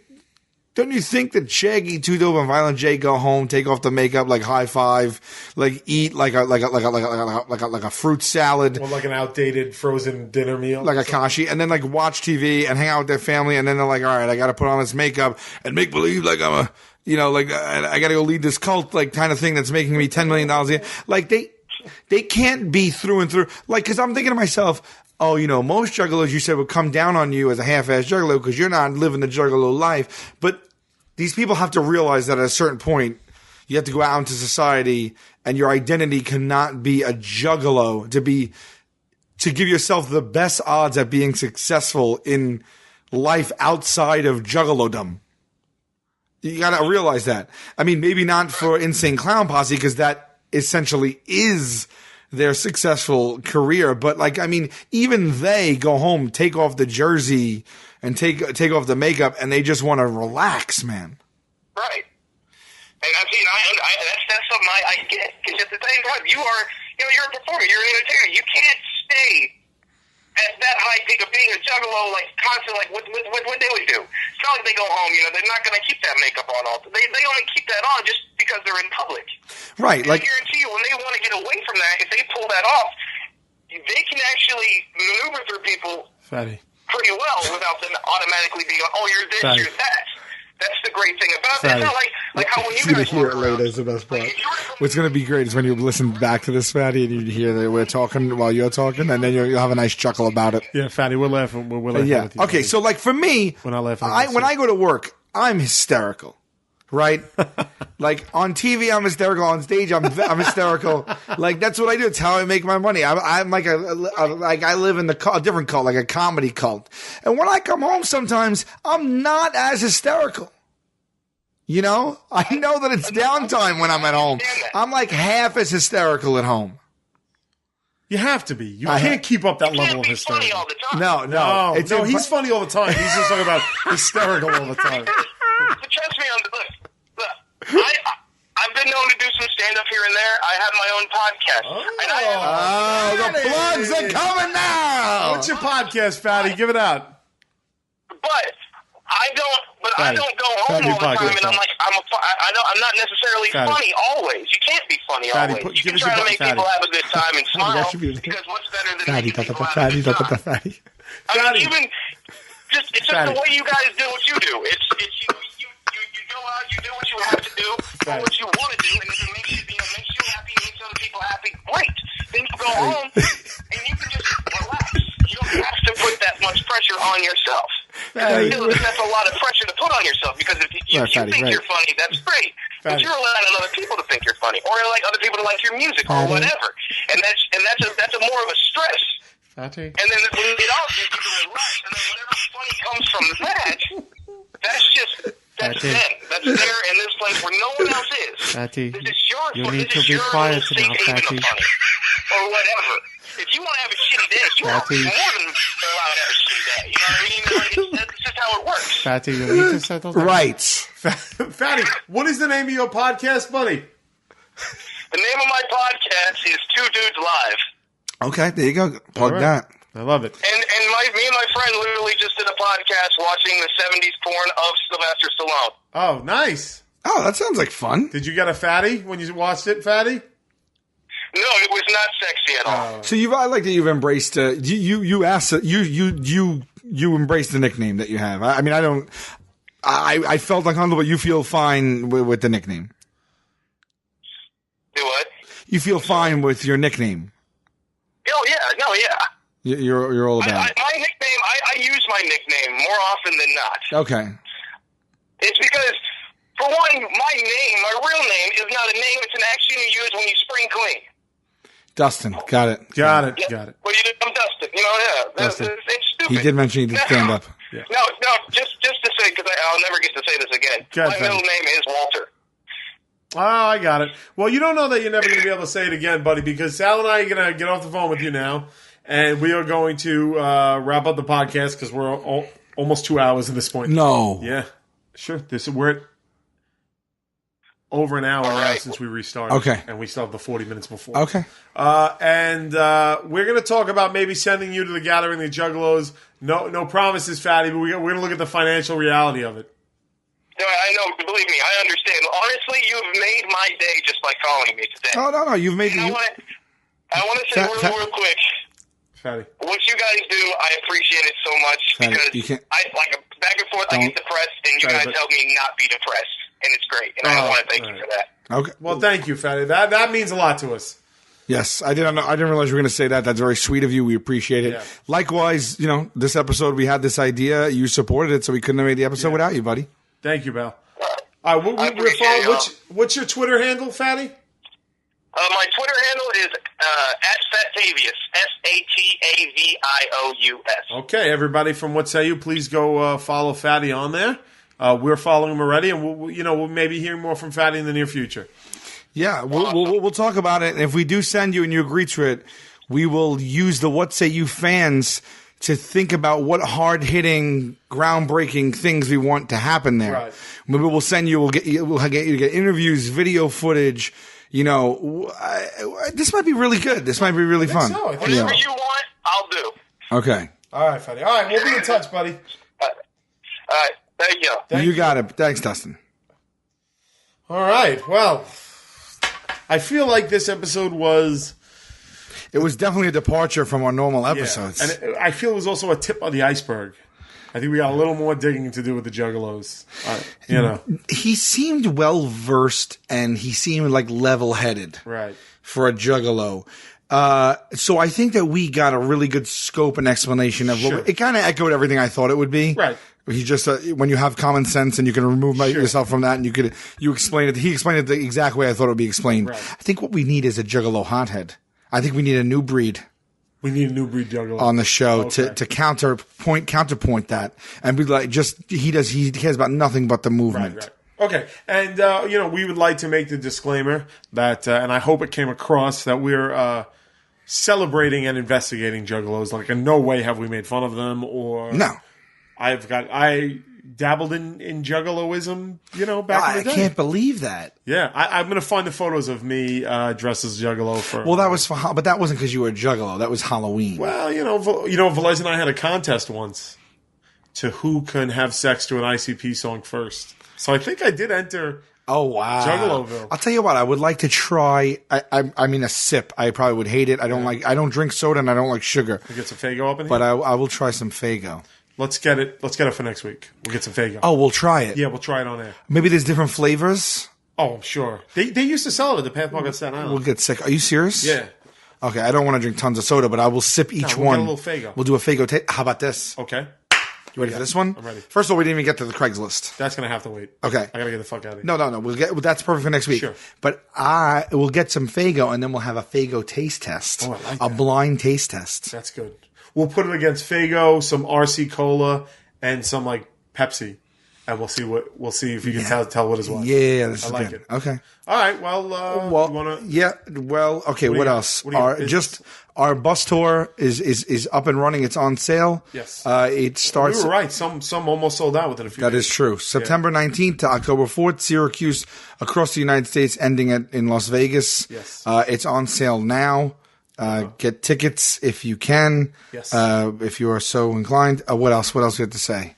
think that Shaggy, Two Dope, and Violent J go home, take off the makeup, like high five, like eat like a fruit salad, or like an outdated frozen dinner meal, like a kashi, and then like watch TV and hang out with their family, and then they're like, all right, I got to put on this makeup and make believe like I'm a, you know, like I got to go lead this cult, like kind of thing that's making me $10 million a year. Like they can't be through and through, like, because I'm thinking to myself, oh, you know, most juggalos you said would come down on you as a half-ass juggalo because you're not living the juggalo life, but these people have to realize that at a certain point, you have to go out into society, and your identity cannot be a juggalo to give yourself the best odds at being successful in life outside of juggalodom. You got to realize that. I mean, maybe not for Insane Clown Posse, because that essentially is their successful career. But like, I mean, even they go home, take off the jersey and take off the makeup, and they just want to relax, man. Right. And I mean, that's something I get. Because at the same time, you're a performer, you're an entertainer. You can't stay at that high peak of being a juggalo, like constantly, like what they would do. It's not like they go home, you know, they're not going to keep that makeup on all. They only keep that on just because they're in public. Right. And I guarantee you, when they want to get away from that, if they pull that off, they can actually maneuver through people pretty well without them automatically being, oh, you're this, you're that. That's the great thing about it. It's not like how when you guys hear it later is the best part. What's going to be great is when you listen back to this, Fatty, and you hear that we're talking while you're talking, and then you'll have a nice chuckle about it. Yeah, Fatty, we're laughing. We're laughing with you. Okay, so like for me, when I go to work, I'm hysterical. Right? Like on TV, I'm hysterical. On stage, I'm hysterical. Like that's what I do. It's how I make my money. I'm like I live in a different cult, like a comedy cult. And when I come home, sometimes I'm not as hysterical. You know, I know that it's downtime when I'm at home. I'm like half as hysterical at home. You have to be. You can't keep up that level of hysteria. No. He's funny all the time. He's just talking about hysterical all the time. But trust me on the look. I've been known to do some stand-up here and there. I have my own podcast. The plugs are coming now. What's your podcast, Fatty? Give it out. But I don't go home all the time, and I'm like, I'm not necessarily funny always. You can't be funny always. You can try to make people have a good time and smile, because what's better than making people have a good time? I mean, even it's just the way you guys do what you do. It's you go out, you do what you have to do, what you want to do, and if it makes you happy, makes other people happy, great. Then you go home and you can just relax. You don't have to put that much pressure on yourself. That's a lot of pressure to put on yourself, because if you think you're funny, that's great. But you're allowing other people to think you're funny, or like other people to like your music, or whatever. And that's a more of a stress. And then when you get off, you can relax, and then whatever funny comes from that, that's them. That's there in this place where no one else is. Fatty, this is your you need to be quiet now, Fatty. Or whatever. If you want to have a shitty day, you are more than allowed to have a shitty It's just how it works. Fatty, you just said those things. Right. Fatty, what is the name of your podcast, buddy? The name of my podcast is Two Dudes Live. Okay, there you go. Plug All right. that. I love it. And me and my friend literally just did a podcast watching the 70s porn of Sylvester Stallone. Oh, nice. Oh, that sounds like fun. Did you get a fatty when you watched it, Fatty? No, it was not sexy at all. So I like that you've embraced. You asked you embraced the nickname that you have. I mean, I don't. I felt uncomfortable. You feel fine with the nickname. Do what? You feel fine with your nickname. Oh yeah, no, yeah. You're all about it. My nickname. I use my nickname more often than not. Okay. It's because, for one, my name, my real name, is not a name. It's an action you use when you spring clean. Dustin, got it. Got it. Well, I'm Dustin. You know, yeah. Dustin. It's stupid. He did mention he did stand up. Yeah. No, just to say, because I'll never get to say this again. Good, My middle name is Walter. Oh, I got it. Well, you don't know that you're never going to be able to say it again, buddy, because Sal and I are going to get off the phone with you now, and we are going to wrap up the podcast because we're almost 2 hours at this point. No. Yeah. Sure. We're at over an hour now right. since we restarted. Okay. And we still have the 40 minutes before. Okay. And we're going to talk about maybe sending you to the Gathering of the Juggalos. No promises, Fatty, but we're going to look at the financial reality of it. No, I know. Believe me, I understand. Honestly, you've made my day just by calling me today. Oh no, you've made. And I want to say real quick. Fatty. What you guys do, I appreciate it so much Fatty, you because can't- I like back and forth. I get depressed, and you Fatty, guys but- help me not be depressed, and it's great. And I want to thank you for that. Okay. Well, thank you, Fatty. That means a lot to us. Yes, I didn't realize you were going to say that. That's very sweet of you. We appreciate it. Yeah. Likewise, this episode we had this idea. You supported it, so we couldn't have made the episode without you, buddy. Thank you, Bal. All right, I appreciate y'all. what's your Twitter handle, Fatty? My Twitter handle is @Fatavius, SATAVIOUS. Okay, everybody from What Say You, please go follow Fatty on there. We're following him already, and we'll maybe hear more from Fatty in the near future. Yeah, we'll talk about it. And if we do send you and you agree to it, we will use the What Say You fans to think about what hard-hitting, groundbreaking things we want to happen there. Right. Maybe we'll send you. We'll get you to get interviews, video footage. This might be really good. This might be really fun. so. I think Whatever you want, I'll do. Okay. All right, Fatty. All right, we'll be in touch, buddy. All right, thank you. You got it. Thanks, Dustin. All right, well, I feel like this episode was... It was definitely a departure from our normal episodes. And I feel it was also a tip of the iceberg. I think we got a little more digging to do with the Juggalos. He seemed well versed and he seemed like level headed, Right. for a Juggalo. So I think that we got a really good scope and explanation of Sure. it. Kind of echoed everything I thought it would be. Right. He just when you have common sense and you can remove yourself from that and you explain it. He explained it the exact way I thought it would be explained. Right. I think what we need is a Juggalo hothead. I think we need a new breed We need a new breed Juggalo. on the show Okay. to counterpoint that and be like, he cares about nothing but the movement. Right. Okay. And, we would like to make the disclaimer that, and I hope it came across, that we're celebrating and investigating Juggalos. Like, in no way have we made fun of them or... No. I dabbled in Juggaloism, back in the day. I can't believe that. Yeah, I'm going to find the photos of me dressed as Juggalo for... Well, that was but that wasn't because you were a Juggalo. That was Halloween. Well, Velez and I had a contest once to who can have sex to an ICP song first. So I think I did enter... Oh, wow. Juggaloville. I'll tell you what, I would like to try, I mean a sip. I probably would hate it. I don't drink soda and I don't like sugar. We get some Faygo up in here? But I will try some Faygo. Let's get it for next week. We'll get some Faygo. Oh, we'll try it. Yeah, we'll try it on air. Maybe there's different flavors. Oh, I'm sure. They used to sell it at the Pathmark on Staten Island. We'll get sick. Are you serious? Yeah. Okay, I don't want to drink tons of soda, but I will sip each we'll one. get a little Faygo. We'll do a Faygo taste. How about this? Okay. You ready for this one? I'm ready. First of all, we didn't even get to the Craigslist. That's going to have to wait. Okay. I got to get the fuck out of here. No. That's perfect for next week. Sure. But we'll get some Faygo, and then we'll have a Faygo taste test. Oh, I like a that. blind taste test. That's good. We'll put it against Faygo, some RC Cola, and some, Pepsi. and we'll see if you can tell what is what. Yeah, this I is like good. it. Okay. All right. Well, you wanna... yeah. Well, okay. What else? Our bus tour is up and running. It's on sale. Yes. It starts. We were right. Some almost sold out within a few days. That is true. September 19th to October 4th, Syracuse, across the United States, ending in Las Vegas. Yes. It's on sale now. Get tickets if you can. Yes. If you are so inclined. What else? What else we have to say?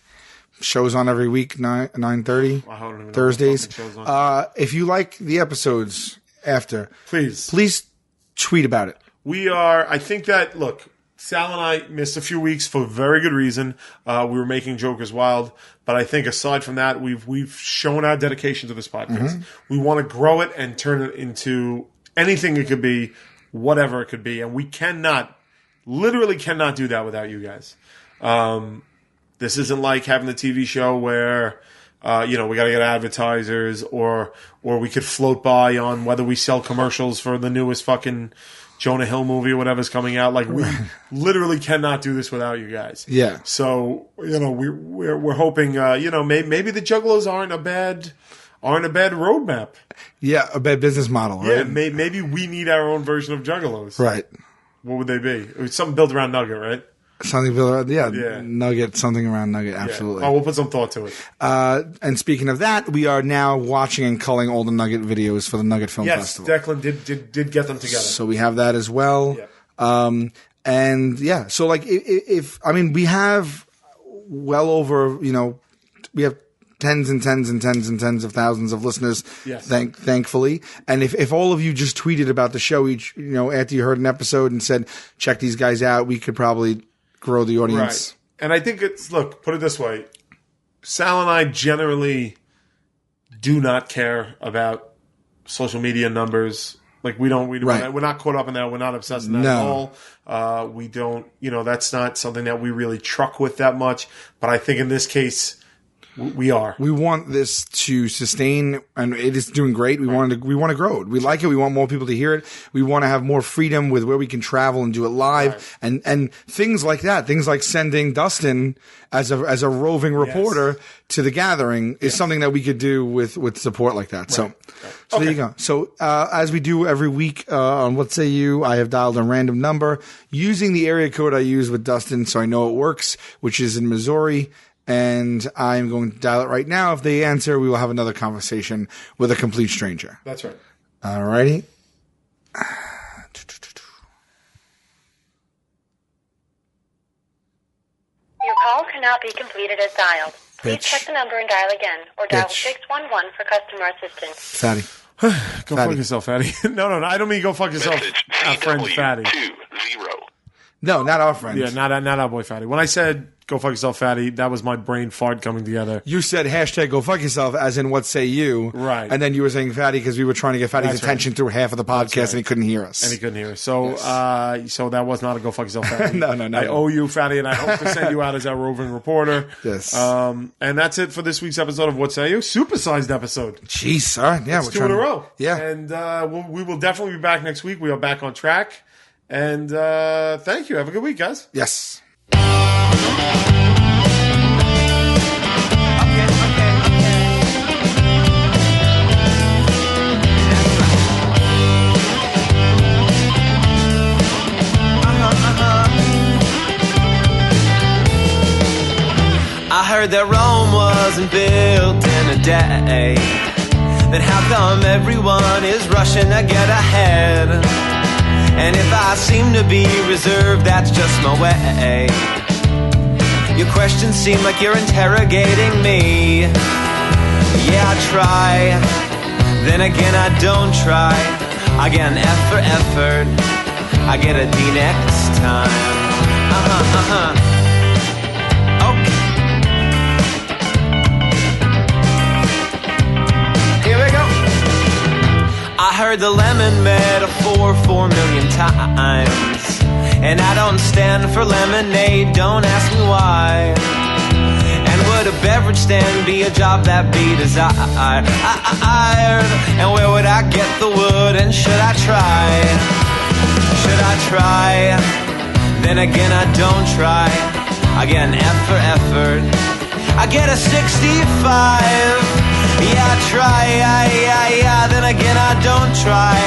Shows on every week, 9:30 Thursdays. If you like the episodes after, please tweet about it. I think that, look, Sal and I missed a few weeks for very good reason. We were making Jokers Wild, but I think aside from that, we've shown our dedication to this podcast. Mm-hmm. We want to grow it and turn it into anything it could be, whatever it could be, and we literally cannot do that without you guys. This isn't like having the TV show where, we got to get advertisers or we could float by on whether we sell commercials for the newest fucking Jonah Hill movie or whatever's coming out. Like, we literally cannot do this without you guys. Yeah. So, we're hoping, maybe the Juggalos aren't a bad roadmap. Yeah, a bad business model, right? Yeah, maybe we need our own version of Juggalos. Right. What would they be? It's something built around Nugget, right? Something built around, Nugget, something around Nugget, absolutely. Oh, we'll put some thought to it. And speaking of that, we are now watching and culling all the Nugget videos for the Nugget Film Festival. Yes, Declan did get them together. So we have that as well. Yeah. So like we have well over, we have tens and tens and tens and tens of thousands of listeners. Yes. Thankfully. And if all of you just tweeted about the show each, after you heard an episode and said, check these guys out, we could probably grow the audience. Right. And I think put it this way. Sal and I generally do not care about social media numbers. Like, we're not caught up in that. We're not obsessed in that at all. We don't, that's not something that we really truck with that much. But I think in this case, we are. We want this to sustain, and it is doing great. We want to grow it. We like it. We want more people to hear it. We want to have more freedom with where we can travel and do it live, and things like that. Things like sending Dustin as a roving reporter to the gathering is something that we could do with support like that. So there you go. So as we do every week on What Say You, I have dialed a random number using the area code I use with Dustin, so I know it works, which is in Missouri. And I'm going to dial it right now. If they answer, we will have another conversation with a complete stranger. That's right. All righty. Your call cannot be completed as dialed. Please check the number and dial again, or dial 611 for customer assistance. Fatty. Go fuck yourself, Fatty. No, I don't mean go fuck yourself. Our friend Fatty. 20. No, not our friend. Yeah, not our boy Fatty. When I said go fuck yourself, Fatty, that was my brain fart coming together. You said hashtag go fuck yourself, as in what say you. Right. And then you were saying Fatty because we were trying to get Fatty's attention through half of the podcast and he couldn't hear us. And he couldn't hear us. So, so that was not a go fuck yourself, Fatty. No. I owe you, Fatty, and I hope to send you out as our roving reporter. Yes. And that's it for this week's episode of What Say You? Supersized episode. Jeez, sir. Yeah, we're 2 in a row. Yeah. And we will definitely be back next week. We are back on track. And thank you. Have a good week, guys. Yes. I heard that Rome wasn't built in a day. Then how come everyone is rushing to get ahead? And if I seem to be reserved, that's just my way. Your questions seem like you're interrogating me. Yeah, I try, then again I don't try. I get an F for effort, I get a D next time. Okay. Here we go. I heard the lemon metaphor 4 million times, and I don't stand for lemonade, don't ask me why. And would a beverage stand be a job that be desired? And where would I get the wood, and should I try? Should I try? Then again I don't try. I get an F for effort, I get a 65. Yeah, I try, yeah, then again I don't try.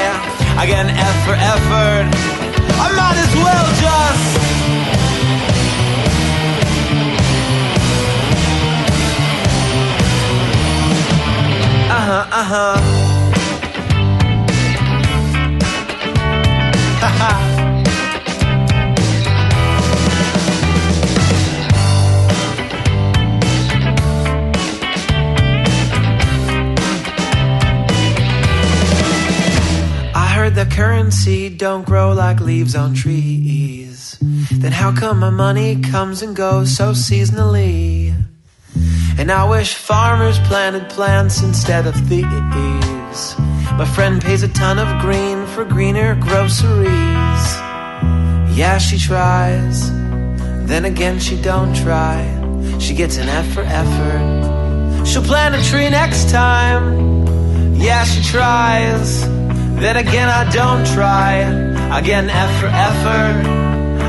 I get an F for effort. I might as well just I heard that currency don't grow like leaves on trees. Then how come my money comes and goes so seasonally? And I wish farmers planted plants instead of thieves. My friend pays a ton of green for greener groceries. Yeah, she tries. Then again, she don't try. She gets an F for effort. She'll plant a tree next time. Yeah, she tries. Then again, I don't try. I get an F for effort.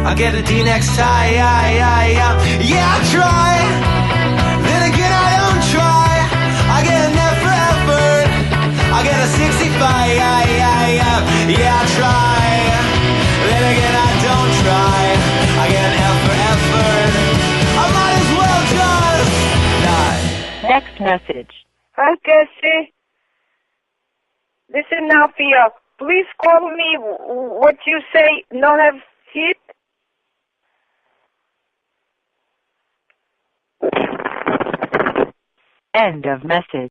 I get a D next time. Yeah, I try. Then again, I don't try. I get an F for effort. I get a 65. Yeah, I try. Then again, I don't try. I get an F for effort. I might as well just die. Next message. Hi, Cassie. Listen now, Fia. Please call me what you say not have hit. End of message.